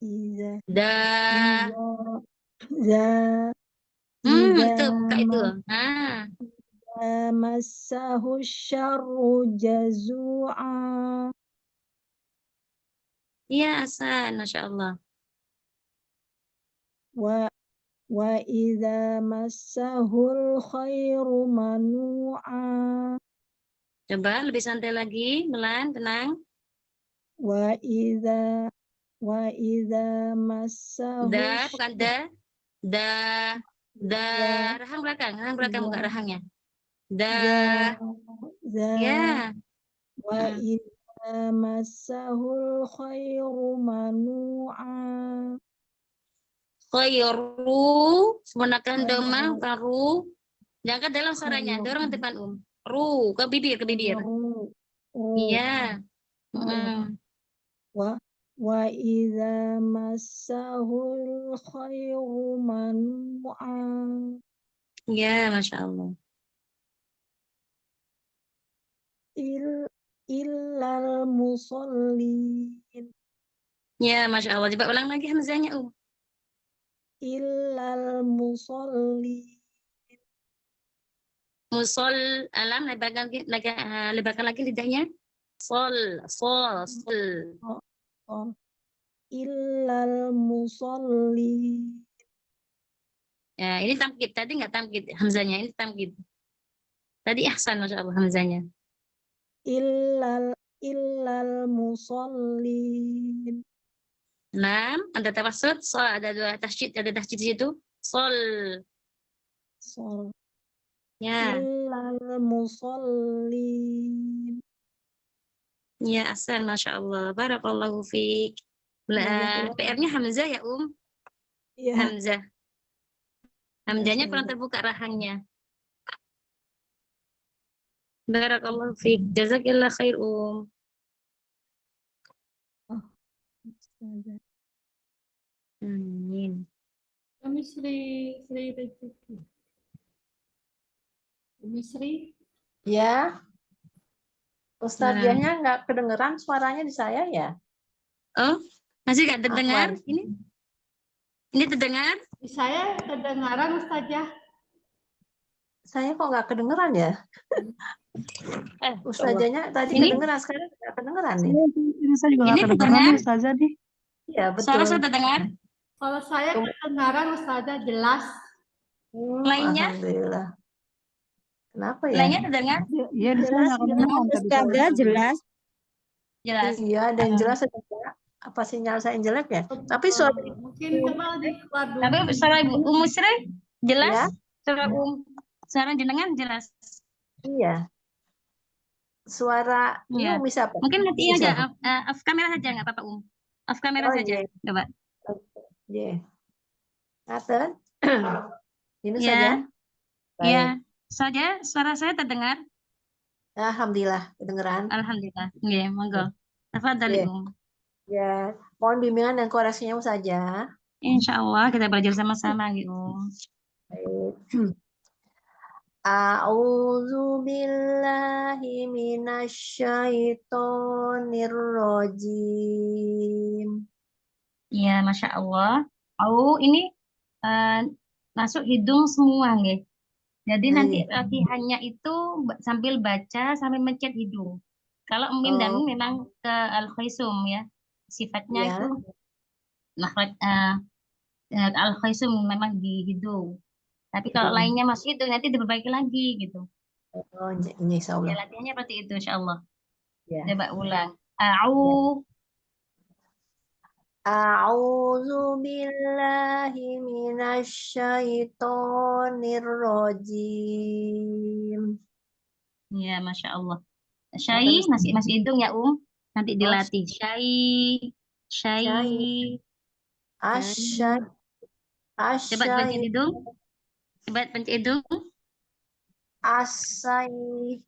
Idza Dah. idza Itu buka itu. Nah, massahu syarru jazu'a. iya Hasan, Masya Allah. Wa idza massahul khairu manu'a. Coba lebih santai lagi, pelan, tenang. Wa idza massahu Dah, bukan dah. Dah. Dah. Rahang belakang buka rahangnya. Dah. Ya. wa idza massahul khairu manu'a. Khairu, menggunakan domah, bukan ru. Jangan ke dalam suaranya, dorong depan Ru, ke bibir. Iya. Wa idza massahul khairu manu'a. Iya, Masya Allah. Illal musallin. Ya, Masya Allah. Coba ulang lagi hamzahnya, Illal musallin. Musol, alam, lebarkan lagi lidahnya. Sol. Illal musallin. Ya, ini tamkid. Tadi nggak tamkid hamzahnya, ini tamkid. Tadi ihsan, Masya Allah, hamzahnya. Illal musallin. Lam, ada tawassut, sol, ada dua tasydid, ada tasydid di situ. Sol. Ya. Illal musallin. Ya, ahsan, Masya Allah. Barakallahu fiik. PR-nya hamzah ya, Iya. Hamzah. Hamzahnya kurang terbuka rahangnya. Barakallahu fiik. Jazakillah khair, Amin. Kami Sri Rezeki. Umi Sri. Ya, Ustaziahnya nggak kedengeran suaranya di saya ya? Oh, masih nggak terdengar? Afwan. Ini terdengar? Di saya kedengaran Ustazah. Saya kok nggak kedengeran ya? Ustazahnya tadi Ini? kedengeran, sekarang nggak kedengeran nih. Ini saya juga Ini nggak kedengeran terdengar? Ustazah nih. Iya, betul. Suara saya terdengar? Kalau saya kedengaran Ustazah jelas. Lainnya? Alhamdulillah. Kenapa ya? Lainnya terdengar? Iya, di sana nggak kedengeran tadi. Ustazah jelas. Jelas. Iya, ada yang jelas ada enggak. Apa sinyal saya yang jelek ya? Tapi suara Mungkin coba dikeluar dulu. Tapi suara Ibu Sri jelas? Ya. Suara jenengan jelas. iya. Suara Iya. Umi siapa? Mungkin nanti Umi aja siapa? off kamera saja nggak apa-apa, Off kamera Oh, saja. iya. Coba. Iya. Ngaten? Ini Ya. saja. Iya. Baik. Saja suara saya terdengar? Alhamdulillah kedengeran. Alhamdulillah. Iya, monggo. Tafadhal, Iya. Ibu. Ya, mohon bimbingan dan koreksinya saja. Insya Allah kita belajar sama-sama gitu. Baik. A'udzu billahi minasyaitonir rajim. Iya, Masya Allah. Ini masuk hidung semua nggih. Jadi nanti Nggih. latihannya itu sambil baca sambil mencet hidung. Kalau mim dan Oh, mim memang ke al-khaisum ya. Sifatnya ya. itu makhraj al-khaisum memang di hidung. Tapi kalau Hidung. lainnya masuk hidung nanti diperbaiki lagi gitu. Oh, insya Ya Allah. latihannya seperti itu insyaallah. Ya. Coba ulang. Ya. A'u A'udzu billahi minasyaitonir rajim. ya Masya Allah. Apa Syai Miss? masih hidung ya nanti Oh, dilatih. Syai syai. syai. Asyai. Coba pencet Asyai. hidung. Coba pencet hidung. Asai.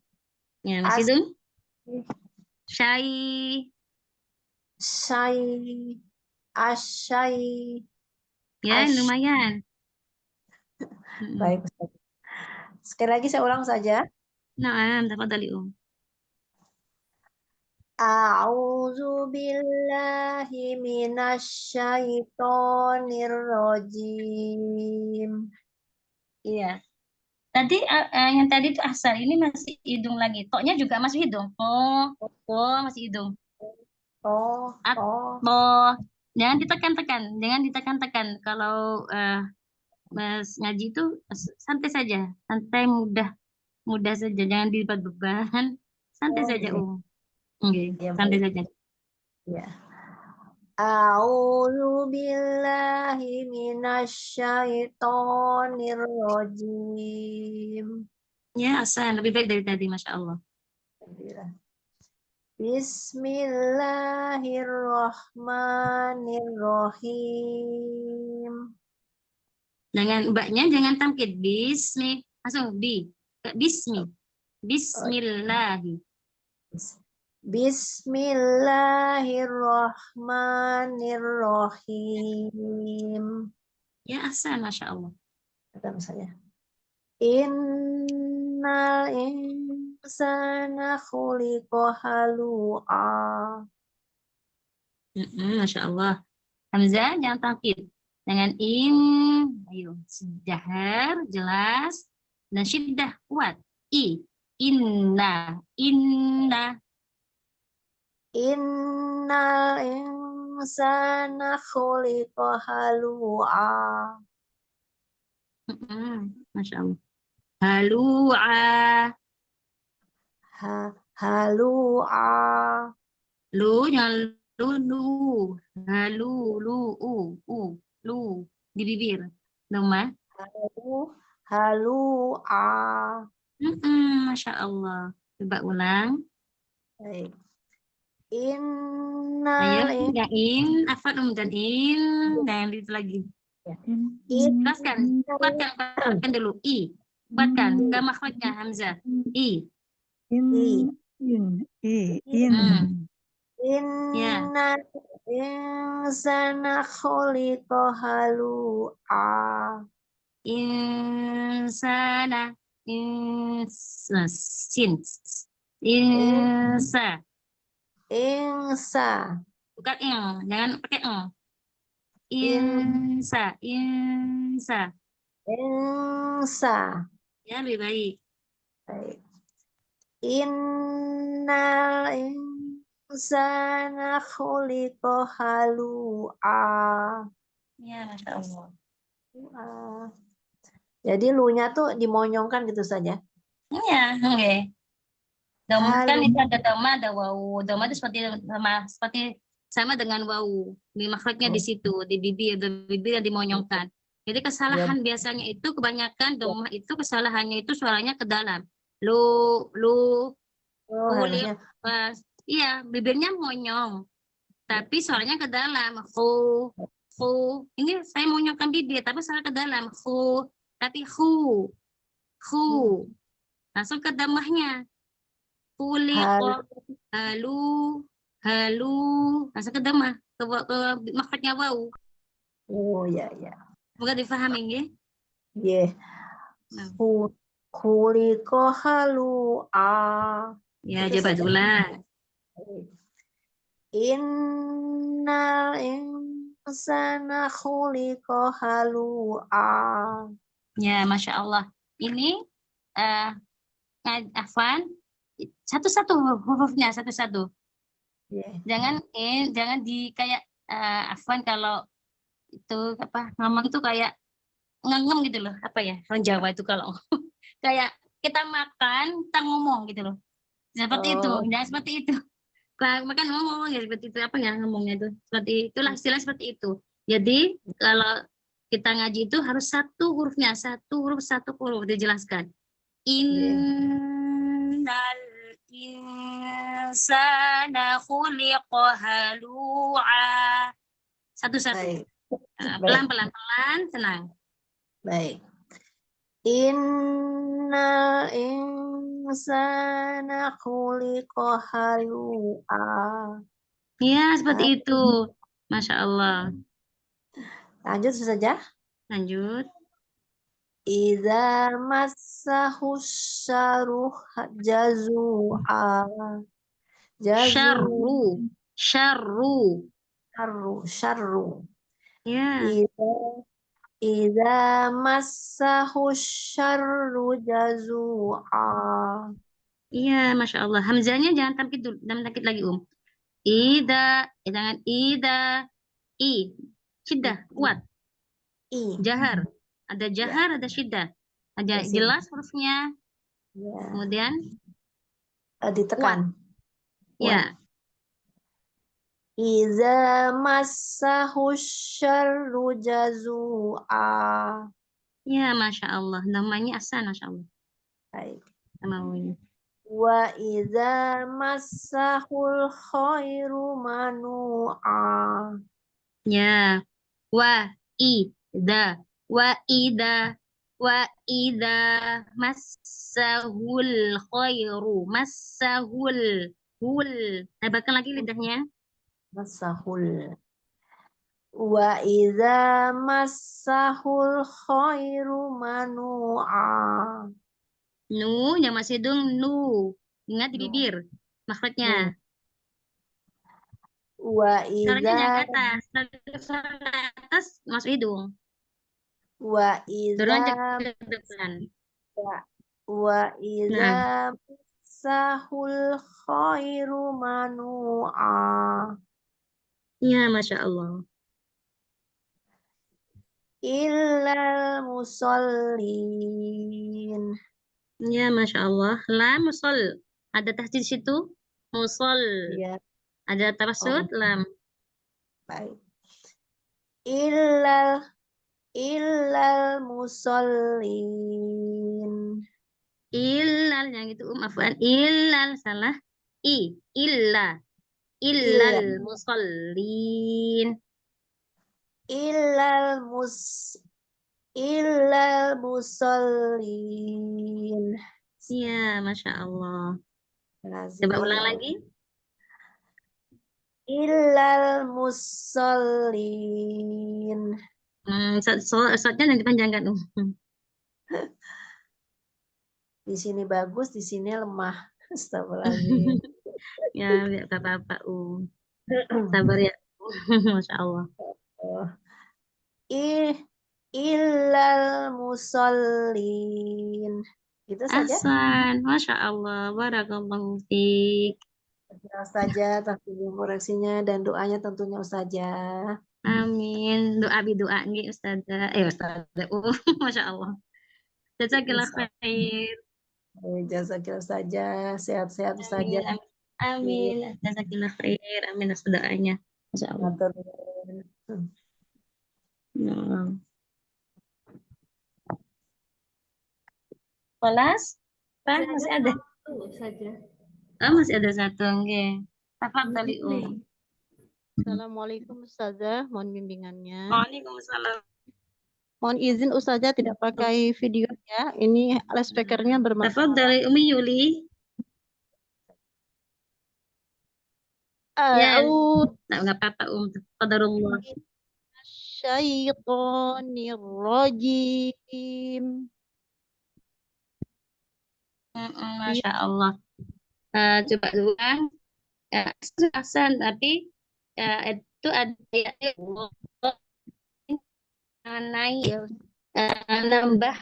Ya masih hidung. Asai. Syai. Asai. Ya Asy. lumayan. Baik, Ustaz. Sekali lagi saya ulang saja. Nah, tafadhali A'udzu billahi minasyaitonir rajim. Iya. Tadi yang tadi itu asal ini masih hidung lagi. Toknya juga masih hidung. Oh masih hidung. Oh, oh. Oh, jangan ditekan-tekan, jangan ditekan-tekan. Kalau Mas ngaji itu santai saja, santai mudah saja, jangan dibuat beban, santai Oh, saja iya. Oke, Ya, santai baik. saja. Ya. A'udzu billahi minasyaitonir rajim. Ya, Hasan, lebih baik dari tadi, Masya Allah. Bismillahirrahmanirrahim. Jangan mbaknya jangan tamkid bismi, langsung bismi, bismillahi. Bismillahirrahmanirrahim. Ya, Hasan, Masya Allah. Kata misalnya, Innal insana khuliqa halu'a. Masya Allah. Hamzah jangan tamkid. Dengan ayo, jahar, jelas, dan syiddah kuat. Inna. Innal insana khuliqa halu'a. Masya Allah. Halu'a. Halu'a. Lu, jangan lu. Halu, lu. Di bibir. Doma. Halu'a. Masya Allah. Coba ulang. Baik. Ayo, Innal apa dan dan itu lagi. in- Kuatkan dulu. Kuatkan. Ke makhrajnya Hamzah. In. Ya. Innal insana khuliqa halu'a. Insana. Sin. Insa. Insa. Bukan jangan pakai In- Insa. Insa. Ya, lebih baik. Baik. Innal insana khuliqa halu'a. Ya, Masya Allah. Jadi lu-nya tuh dimonyongkan gitu saja. Iya, oke. Doma kan Halu. itu ada doma, ada wawu. Doma itu sama dengan wawu. Di makhrajnya di situ, di bibir, yang dimonyongkan. Jadi kesalahan biasanya itu kebanyakan doma itu kesalahannya itu suaranya ke dalam. Lu, Oh, harusnya. iya, bibirnya monyong. Tapi suaranya ke dalam. Ini saya monyongkan bibir, tapi suara ke dalam. Tapi hu. Langsung ke damahnya. Khuliqa. Halu. Langsung ke damah. Ke makhrajnya wawu. Oh, ya. Semoga difahami ya. Ye. Khuliqa halu'a. Ya, Itu coba saja. ulang. Innal insana khuliqa halu'a. Ya, Masya Allah. Ini Afwan, satu-satu hurufnya, satu-satu. Yeah. Jangan di kayak Afwan kalau itu apa ngomong itu kayak ngengem gitu loh. Apa ya? Orang Jawa itu kalau kayak kita makan, kita ngomong gitu loh. Seperti itu, Oh, jangan seperti itu. Kalau makan ngomong ya seperti itu apa ya ngomongnya itu. Seperti itulah istilah seperti itu. Jadi kalau kita ngaji itu harus satu hurufnya, satu huruf dijelaskan. yeah. Innal insana khuliqa halu'a. Satu-satu. Baik. Baik. Pelan-pelan, tenang. Baik. Innal insana khuliqa halu'a. Ya, seperti itu. Masya Allah. Lanjut saja. Lanjut. Idza massahu syarru jazu'a. Syarru. Syarru. Syarru. Ya. Idza massahu syarru jazu'a. Iya, Masya Allah. Hamzahnya jangan tampil dulu, jangan tampil lagi, jangan i. Syiddah, kuat. I. Jahar. Ada jahar, ada syiddah. Ada Yes, jelas hurufnya. Ya. Kemudian, Ditekan. ya. Iza massahu syarru jazu'a. Ya, Masya Allah. Namanya Ahsan, Masya Allah. Baik. Namanya. Wa iza massahul khairu manu'a. Ya. Ida. Wa ida massahul khairu. Hul. Tambahkan lagi lidahnya. Massahul. Wa iza massahul khairu manu'a. Nu, yang masih hidung, nu. Ingat di bibir. Makhrajnya. Wa Suaranya jangan ke iza atas. Suara ke atas masuk hidung. wa Dorong aja iza ke depan. wa iza Nah, massahul khairu manu'a. ya Masya Allah. Illal musallin. Ya Masya Allah. Lam, musol. Ada tasdid di situ. Musol. Ya. Ada tawassut, lam. Baik. Illal musallin. Illal, yang itu afwan. Illal, salah. Illal musallin. Illal musallin. Ya Masya Allah. Lazim Coba ulang ya. lagi. Illal musallin. Shotnya nanti panjangkan. Di sini bagus, di sini lemah. Astagfirullahaladzim. Ya, gak apa-apa. Sabar ya. Masya Allah. Illal musallin. Itu saja. Ahsan. Masya Allah. Barakallahu fiik. Ustazah, tahfidz koreksinya dan doanya tentunya Ustazah. Amin. Doa bidoa nggih Ustazah. Ustazah. Masya Allah. Jazakillah khair. Jazakillah Ustazah, sehat-sehat Amin. Ustazah. Amin. Jazakillah khair. Amin atas doanya. Masya Allah. Matur. Ya. Kelas? Pak, masih ada? Satu saja. Oh, masih ada satu. Nggih. Tafadhali, Assalamualaikum Ustazah, mohon bimbingannya. Waalaikumsalam. Mohon izin Ustazah tidak pakai video ya. Ini loudspeakernya bermasalah. Tafadhali Umi Yuli. Ya. Enggak apa-apa, Qadarullah. Syaitonir rajim. Masya Allah. Coba ulang. Ahsan, tapi itu ada ayatnya naik Ya, nambah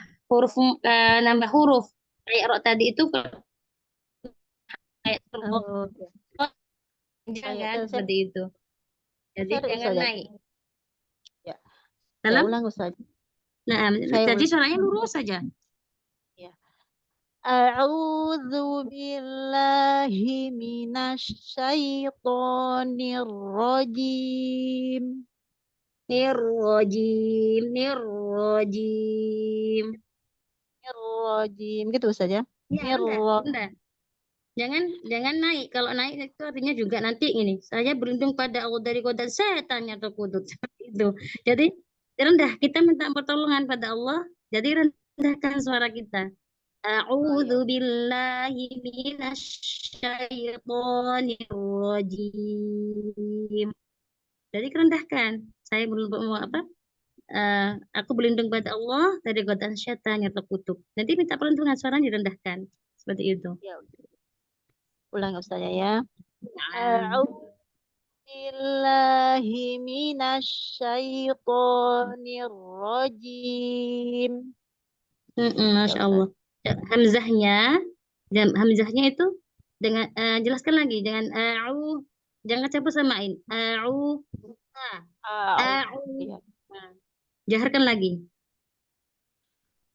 nambah huruf kayak rok tadi itu kayak Allah oh, ya, jangan saya seperti itu. Jadi sorry jangan Ustazah. naik Ya, saya dalam. ulang Ustazah. Nah, Saya jadi ulang. suaranya lurus saja. Ya. A'udzu billahi minasyaitonir rajim. Nirrojim, nirrojim. Rajim gitu Ustazah. Ya, udah. Jangan naik. Kalau naik itu artinya juga nanti ini. Saya berlindung pada Allah dari godaan setan atau kudut seperti itu. Jadi rendah. Kita minta pertolongan pada Allah. Jadi rendahkan suara kita. A'udzu billahi minasyaitonir rajim. Jadi kerendahkan. Saya belum apa? Aku berlindung pada Allah dari godaan setan yang terkutuk. Nanti minta perlindungan suara direndahkan. Seperti itu. Ya, ulang Ustazah ya. Nah. A'udzu billahi minasyaitonir rajim. Masya Allah. Hamzahnya, hamzahnya itu dengan jelaskan lagi dengan jangan campur samain. Iya. Nah, jaharkan lagi.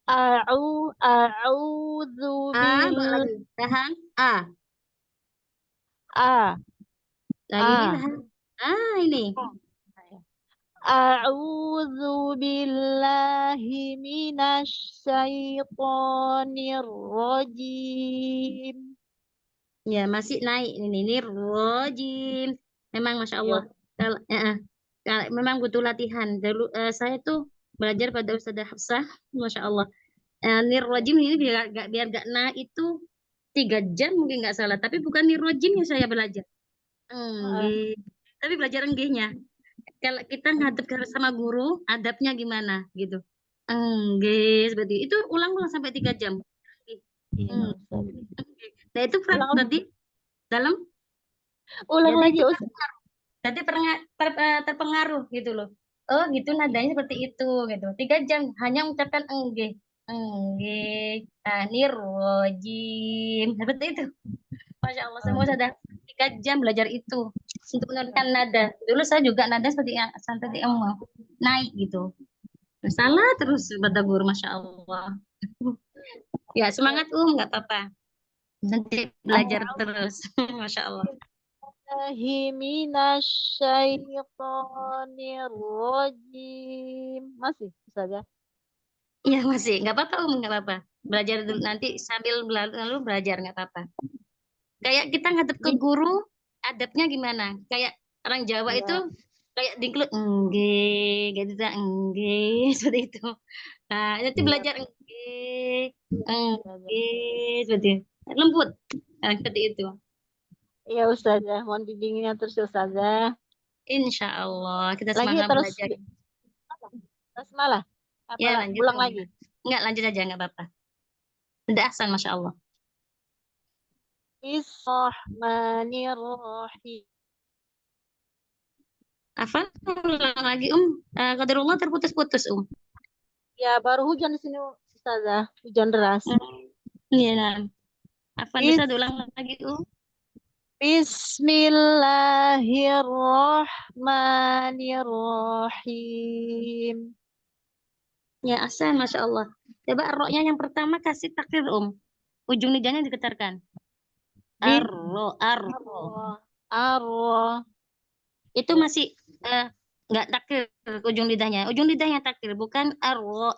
A'udzu Bawa billahi lagi. Tahan. Lagi ini tahan. Ini. A'udzu billahi minasyaitonir rajim. Ya, masih naik ini rojim. Memang Masya Allah. Kalau memang butuh latihan. Dulu saya tuh belajar pada Ustazah Hafsah, Masya Allah. Nirrojim ini biar gak naik itu 3 jam mungkin nggak salah. Tapi bukan nirrojim yang saya belajar. Enggih. Tapi belajar enggihnya. Kalau kita ngadep sama guru, adabnya gimana gitu. Enggih, seperti itu. Ulang-ulang sampai 3 jam. Nah itu tadi dalam Ulang jadi lagi itu Ustaz. tadi terpengaruh gitu loh. Oh gitu nadanya seperti itu gitu. 3 jam hanya mengucapkan enggih, enggih, nirrojim seperti itu. Masya Allah semua sudah 3 jam belajar itu untuk menurunkan nada. Dulu saya juga nada seperti naik gitu. Salah terus pada guru Masya Allah. Ya semangat nggak apa-apa. Nanti belajar terus. Masya Allah. Billahi minasyaitonir rajim. Masih Ustazah? Iya masih, nggak apa-apa nggak apa-apa. Belajar dulu nanti sambil lalu belajar nggak apa-apa. Kayak kita ngadep ke guru, adabnya gimana? Kayak orang Jawa Iya. itu kayak dingklut, enggak, gitu tak, enggak, seperti itu. Nah, nanti belajar enggak, seperti itu. Lembut, seperti itu. Iya Ustazah, mohon bimbingannya terus Ustazah. Insya Allah kita Lagi semangat terus belajar. malah. Ya lanjut. Ulang lagi. Enggak lanjut aja nggak apa-apa. Udah ahsan, Masya Allah. Bismillahirrahmanirrahim. Apa? Ulang lagi Qadarullah terputus-putus Ya, baru hujan di sini Ustazah, hujan deras. Iya, nah. Apa bisa diulang lagi Bismillahirrahmanirrahim. Ya, ahsan, Masya Allah. Coba roknya yang pertama kasih takdir ujung lidahnya diketarkan. Arro. Itu masih nggak takdir ujung lidahnya. Ujung lidahnya takdir, bukan arro.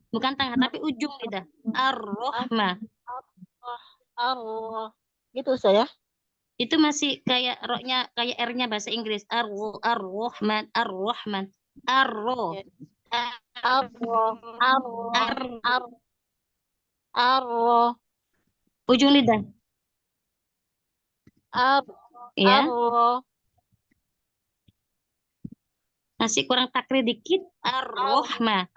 Bukan tengah, tapi ujung lidah. Ar-Rahmah. Gitu saya. Itu masih kayak roknya, kayak R-nya bahasa Inggris. Ar-Rahman. Arro. Ujung lidah. Ya. Masih kurang takrir dikit. Ar-Rahmah.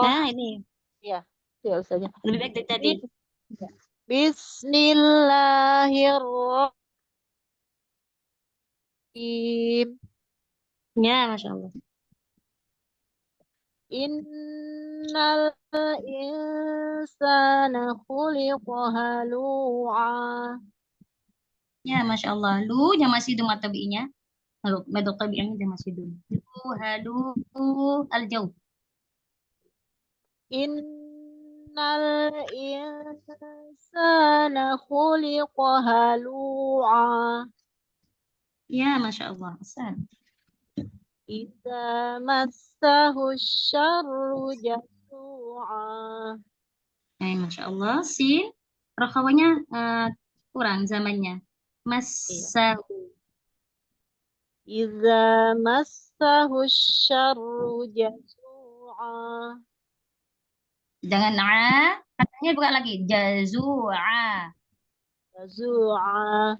Nah, ini. Ya, ya Ustazah. Lebih baik dari tadi. Bismillahirrahmanirrahim. Ya, Masya Allah. Innal insana khuliqa halu'a. Ya, Masya Allah. Lu yang masih hidung atau bi-nya? Lalu, medok tabi'nya yang masih hidung. Lu, halu, al-jauh. Innal insana khuliqa halu'a. Ya, Masya Allah. Asal. Idza massahu syarru jasu'a. Masya Allah. Sin. Rokhawanya kurang zamannya. Iya. Masahu. Idza massahu syarru jasu'a. Jangan katanya buka lagi. Jazu'a. Jasu'a.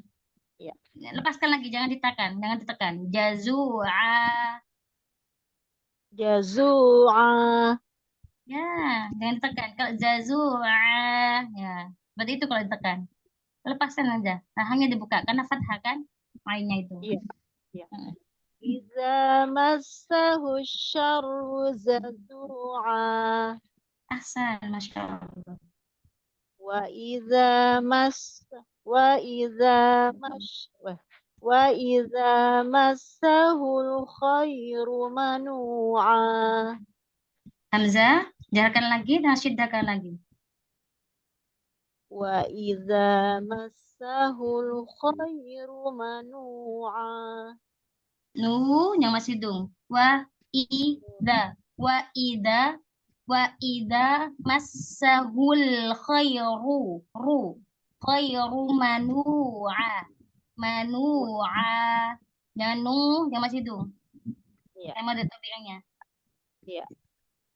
Ya. Lepaskan lagi, jangan ditekan. Jangan ditekan. Jazu'a. Jasu'a. Ya, jangan ditekan. Kalau jazu'a. Ya, berarti itu kalau ditekan. Lepaskan aja. Nah, hanya dibuka. Karena fathah kan. Mainnya itu. Iya. Iya. Hmm. Idza massahu syarru jasu'a. Ahsan, Masya Allah. Wa idza mas wa idza mas wa idza massahul khairu manu'a. Hamzah, jaharkan lagi dan syiddakan lagi. Wa idza massahul khairu manu'a. Yang masih hidung. Ida. Wa ida. Wa ida massahul khairu. Khairu manu'a. Manu'a. Jangan yang masih hidung. Iya. Tema ada tabiannya. Iya.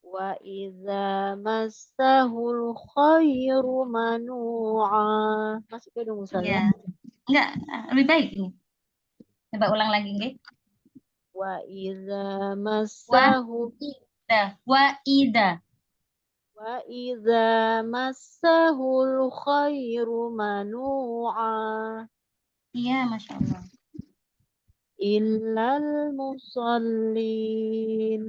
Wa idza massahul khairu manu'a. Masih ke dong Ustazah? Ya. Enggak, lebih baik ini. Coba ulang lagi, nggih. Wa idza massahu Wa ida. wa idza massahul khairu manu'a. Iya, Masya Allah. Illal musallin.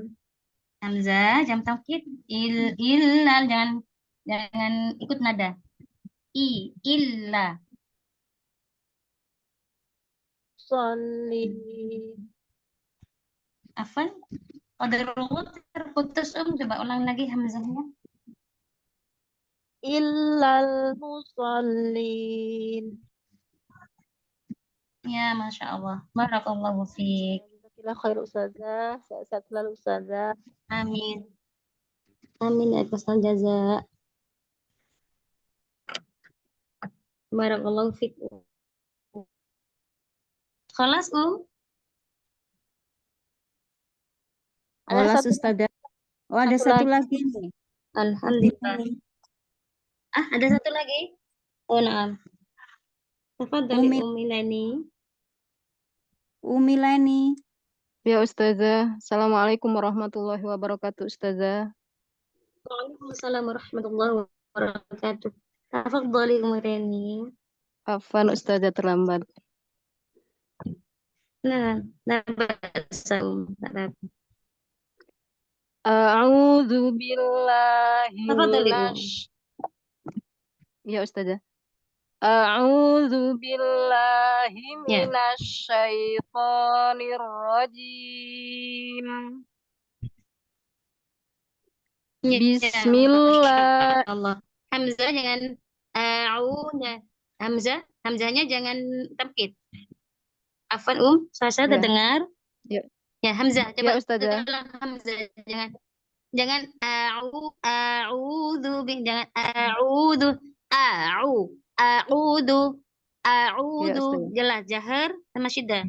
Hamzah, jam taukid. Illal, jangan ikut nada. Illa. Musallin. Afan. Qadarullah terputus, Coba ulang lagi hamzahnya. Illal musallin. Ya, Masya Allah. Barakallahu fiik. Jazakallah khair Ustazah. Sehat selalu Ustazah. Amin. Amin ya atas jaza. Barakallahu fiik. Khalas, Ada Olah satu- Ustazah. Oh, ada satu satu lagi nih. Alhamdulillah. Ada satu lagi? Oh, naam. Tafadhali Umi. Ummi Lani. Umi Lani. Ya Ustazah. Assalamualaikum warahmatullahi wabarakatuh Ustazah. Waalaikumsalam warahmatullahi wabarakatuh. Tafadhali Ummi Lani. Afwan Ustazah terlambat. Nah, ba'sa, tak apa. A'udzu billahi Tafadhali, minasy. Ya Ustazah. A'udzu billahi Ya. minasyaitonir rajim. Ya, Bismillah. Masya Allah. Hamzah jangan Hamzahnya jangan tamkid. Afwan saya Ya. terdengar. Ya. Ya, Hamzah Ya coba Ustazah. ulang Hamzah jangan jangan a'udzu Ya Ustazah. jelas jahar sama syiddah.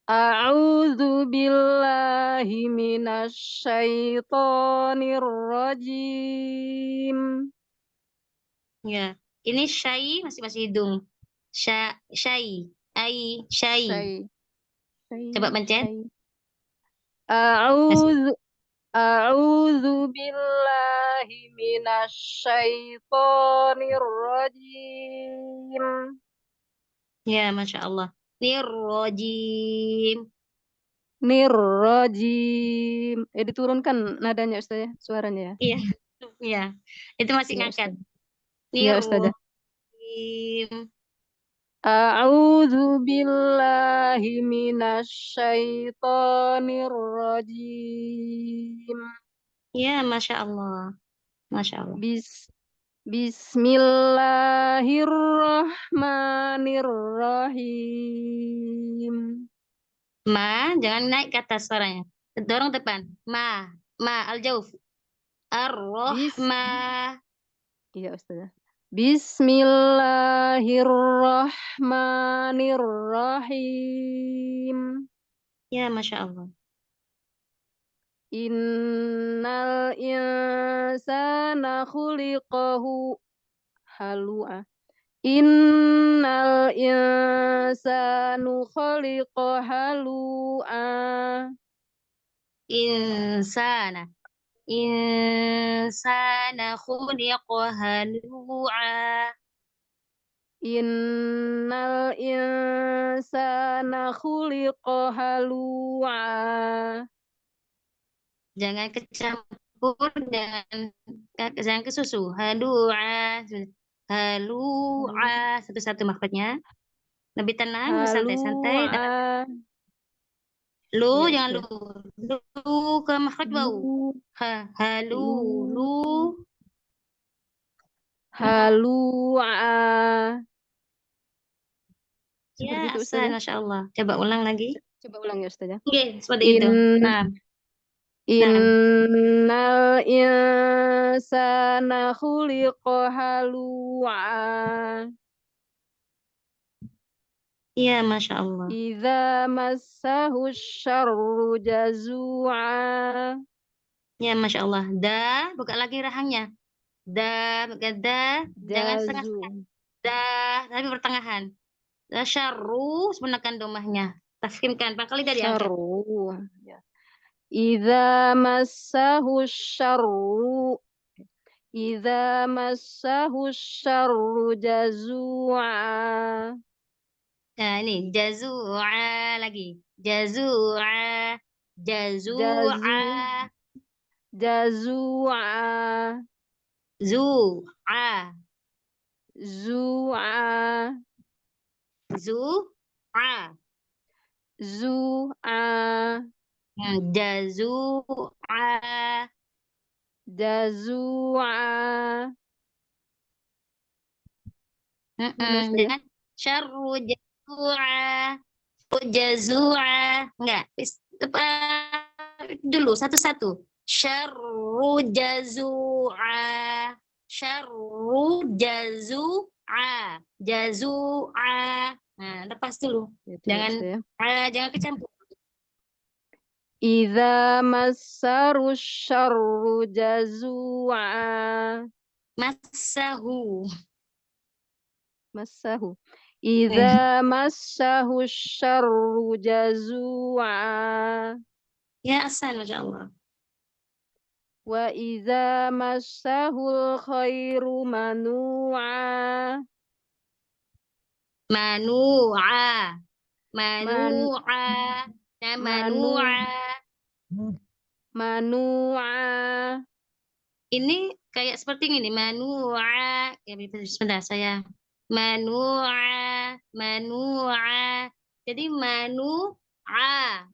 A'udzu billahi minasyaitonir rajim. Ya, ini syai masih hidung. Syai. Syai. Coba pencet. A'udzu billahi minasyaitonir rajim. Ya, Masya Allah. Nirrojim. Nirrajim. Diturunkan nadanya Ustaz ya, suaranya ya. Iya, iya. Itu masih Iya ngangkat. Ustaz. Iya Ustazah. Nirrojim. A'udzu billahi minasyaitonir rajim. Ya, Masya Allah. Masya Allah. Bismillahirrahmanirrahim. Jangan naik ke atas suaranya. Dorong depan. Al-jauf. Bis, Ar-Rahmah. iya Ustazah. Bismillahirrahmanirrahim. Ya, Masya Allah. Innal insana khuliqahu halu'a. Innal insanu khuliqa halu'a. Insana. Insana khuliqa halu'a. Innal insana khuliqa halu'a. Jangan kecampur jangan ke susu. Halu'a. Halu'a. Satu-satu makhrajnya. Lebih tenang, santai-santai. Halu'a. Lu, Ya jangan lu. Ustaz. Lu ke makhraj bau. Lu, Halu, lu. halu'a. Seperti Ya, itu Ustaz Ahsan, ya. Masya Allah. Coba ulang lagi. Coba ulang ya Ustaz ya. Oke, seperti In, itu. Nah, innal insana khuliqa halu'a. iya, Masya Allah. Idza massahu syarru jazu'a. Ya, Masya Allah. Da, buka lagi rahangnya. Da, buka da. Jangan setengah-setengah. Jazu. Da, tapi pertengahan. Da, syarru, menekan domahnya. Tafkhimkan, 4 kali dari angkat. Syarru. Ya. Idza massahu syarru. Idza massahu syarru jazu'a. Nah, ini jazu'a lagi. Jazu'a. Jazu'a. Jazu'a. Zu'a. Zu'a. Zu'a. Zu'a. Jazu'a. Jazu'a. Mana Ustaz ya? Jangan syarru jazu'a. Jazu'a. Enggak. Dulu satu-satu. Syarru jazu'a. Syarru jazu'a. Jazu'a. Nah, lepas dulu. Itu Jangan Ustaz ya. jangan kecampur. Idza massaru syarru jazu'a. Massahu. Massahu. Idza massahu syarru jazu'a. Ya, asal, Masya Allah. Wa idza massahul khairu manu'a. Manu'a. Manu'a. Nah, manu'a. Manu'a. Ini kayak seperti ini. Manu'a. Ya, sebentar saya. Manu'a. Manu'a. Jadi manu'a.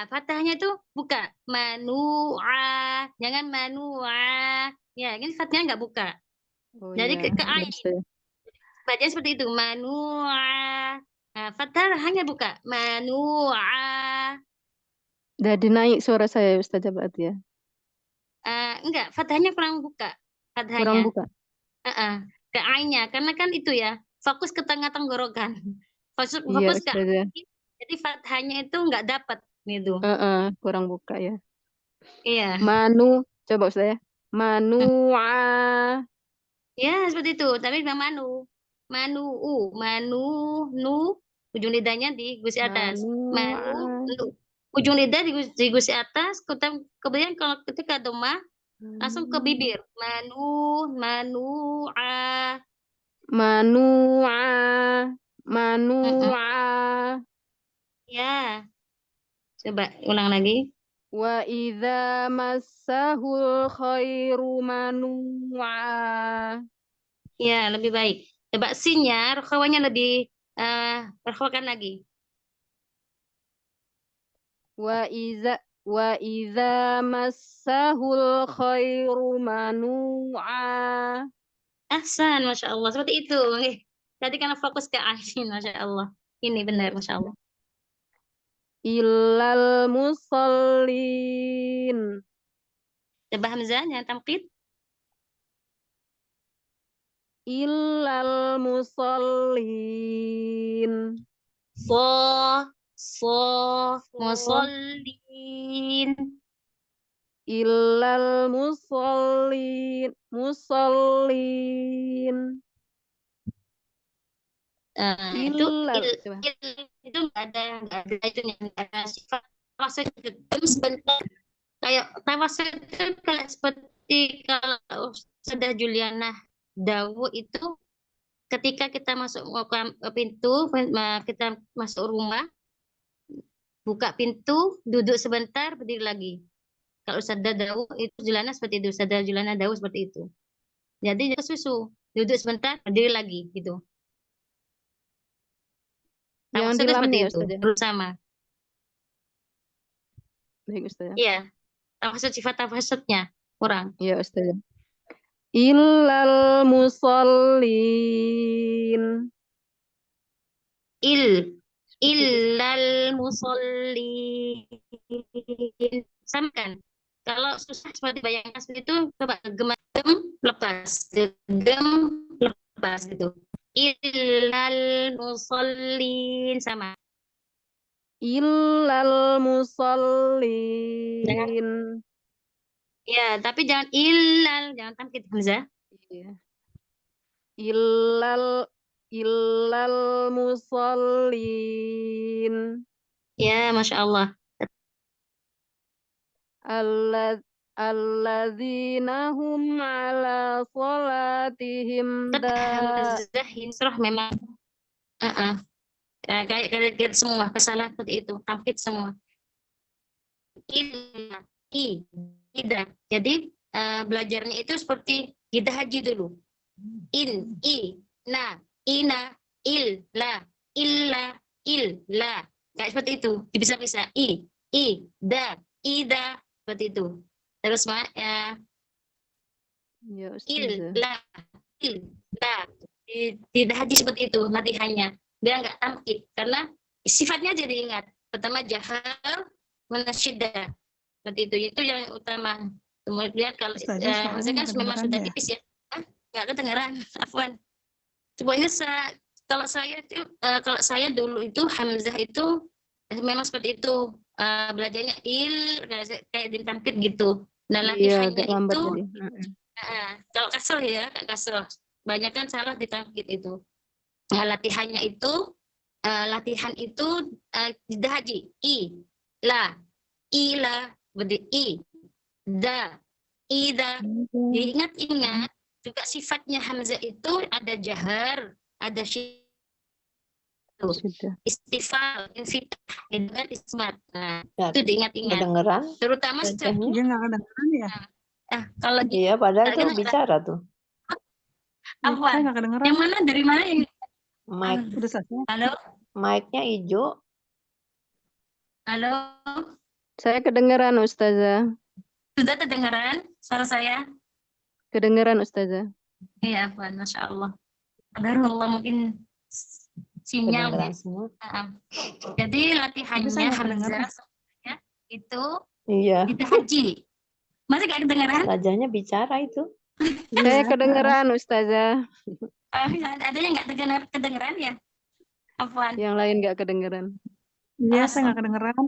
Fathahnya itu buka. Manu'a. Jangan manu'a. Ya, ini fathahnya nggak buka. Oh Jadi iya, ke iya, ain. Ustaz. Bacanya seperti itu. Manu'a. Nah, fathah hanya buka. Manu'a. Jadi naik suara saya Ustaz berarti ya. Enggak, fathahnya kurang buka. Kurang Fathahnya. buka. Ke ainnya. Karena kan itu ya. Fokus ke tengah tenggorokan. Iya Fokus ke Ustaz ya. ain. Jadi fathahnya itu enggak dapat. Gitu. Kurang buka ya. Iya. Coba Ustaz ya. Manu'a. Ya, seperti itu. Tapi memang Manu'u. Nu. Ujung lidahnya di gusi atas. Manu'a. Nu. Ujung lidah di gusi atas. Kemudian kalau ketika domah, langsung ke bibir. Manu'a. Manu'a. manu'a. Ya. Coba ulang lagi. Wa idza massahul khairu manu'a. Ya, lebih baik. Coba sinnya, rokhawanya lebih rokhwakan lagi. Wa idza massahul khairu manu'a. Ahsan, Masya Allah. Seperti itu. Oke. Tadi karena fokus ke asin, Masya Allah. Ini benar, Masya Allah. Illal musallin. Coba Hamzahnya, tamqid. Illal musallin. Musallin. Illal musallin. Musallin. Itu Illal. Coba. itu nggak ada itu nggak ada sifat tawasud itu sebentar kayak tawasud itu kayak seperti kalau sudah Juliana Dawu itu ketika kita masuk ke pintu kita masuk rumah buka pintu duduk sebentar berdiri lagi. Kalau Ustadzah Dawu itu Juliana seperti itu, Ustadzah Juliana Dawu seperti itu. Jadi dia susu duduk sebentar berdiri lagi gitu. Yang Tawasud di itu seperti lamnya ya, itu, Ustaz ya? bersama. Baik, Ustaz ya. Iya, tawasud sifat tawasudnya kurang. Iya, Ustaz ya. Illal musallin. Illal musallin. Sama kan? Kalau susah seperti bayangkan seperti itu, coba gem lepas, gem lepas gitu. Illal musallin sama. Illal musallin. Ya, tapi jangan illal, jangan tamkid hamzah. Iya. Illal musallin. Ya, Masya Allah. Alladzina hum ala salatihim Hamzah surah memang kayak semua kesalahan seperti itu, tamkid semua. Tidak. Jadi belajarnya itu seperti kita haji dulu. Na, ina, illa, kayak seperti itu. Bisa-bisa. Ida, seperti itu. Terus Ya, Ustazah. illa. Tidak haji seperti itu latihannya. Dia nggak tamkid karena sifatnya jadi ingat. Pertama jahal, menasyidah. Seperti itu yang utama. Kemudian kalau saya kan memang sudah tipis ya. Nggak kedengaran, afwan. Pokoknya kalau saya dulu itu hamzah itu memang seperti itu. Belajarnya kayak di tamkid gitu. Nah Iya, latihannya agak lambat itu tadi. kalau kasroh ya, kasroh. Banyak kan salah di tamkid itu. Nah, latihan itu tidak haji. Ila, berarti ida. Diingat-ingat juga sifatnya hamzah itu ada jahar, ada Sudah. istifal, infitah, dan ismat. Nah, Ya, itu diingat-ingat. kedengeran Terutama wajahnya? Dia nggak kedengeran ya? kalau Iya, padahal kan tuh bicara tuh. apa? Saya nggak kedengeran. Yang mana? Dari mana yang? Mic, Udah selesai. Halo, mic-nya hijau. halo. Saya kedengeran, Ustazah. Sudah terdengaran suara saya? Kedengeran, Ustazah. Iya, Afwan, Masya Allah. Qadarullah mungkin sinyal Kedengeran ya. semua. Jadi Tapi latihannya saya nggak kedengeran. hamzah sebenarnya itu Iya, kita haji. Masih gak kedengaran? wajahnya bicara itu. Saya kedengeran, Ustazah. Ada yang nggak kedengaran ya? Afwan. Yang lain nggak kedengeran. Iya, saya nggak kedengeran.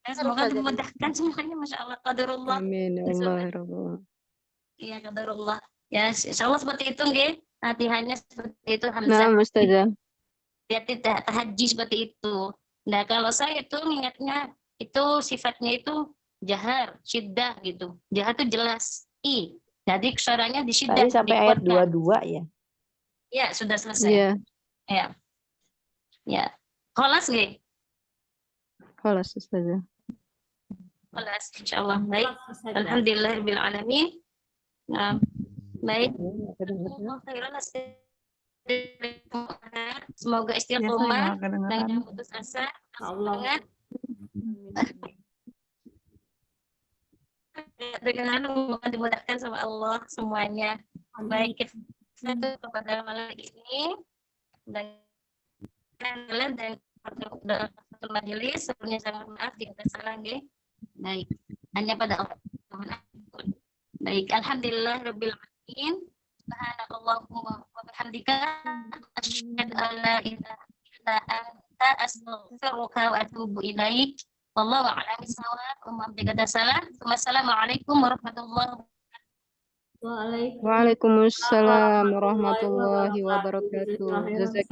Semoga dimudahkan semuanya, Masya Allah. Qadarullah. Amin. Ya Allah, ya Rabbal. Iya, qadarullah. Ya, insya Allah seperti itu, nggih. Latihannya seperti itu, Nah, hamzah. Ustazah. Dia tidak tahajji seperti itu. Nah, kalau saya itu ingatnya itu sifatnya itu jahar, syiddah gitu. Jahar itu jelas i. Jadi suaranya di syiddah. Tadi sampai ayat dikuatkan. 22 ya. Ya, sudah selesai. Iya. Ya. Ya. Kholas nggih? Khalas Ustazah. Kholas insyaallah. Baik. Ustazah. Alhamdulillahirabbil alamin. Nah, baik. Allah khairan semoga Ya, saya istiqomah nggak kedengeran. dan putus asa. Allah. Semangat dengan mohon dimudahkan sama Allah semuanya. Baik, kita tutup kepada malam ini dan kalian dan pada satu majelis sebelumnya saya mohon maaf jika ada salah nggih. Baik, hanya pada Allah. Baik, alhamdulillah rabbil alamin. Subhanakallahumma wa bihamdika asyhadu an la ilaha illa anta astaghfiruka wa atubu ilaik. Wallahu a'lam bishawab. Wassalamualaikum warahmatullahi wabarakatuh. Waalaikumsalam. Waalaikumsalam warahmatullahi wabarakatuh. Jazakillah.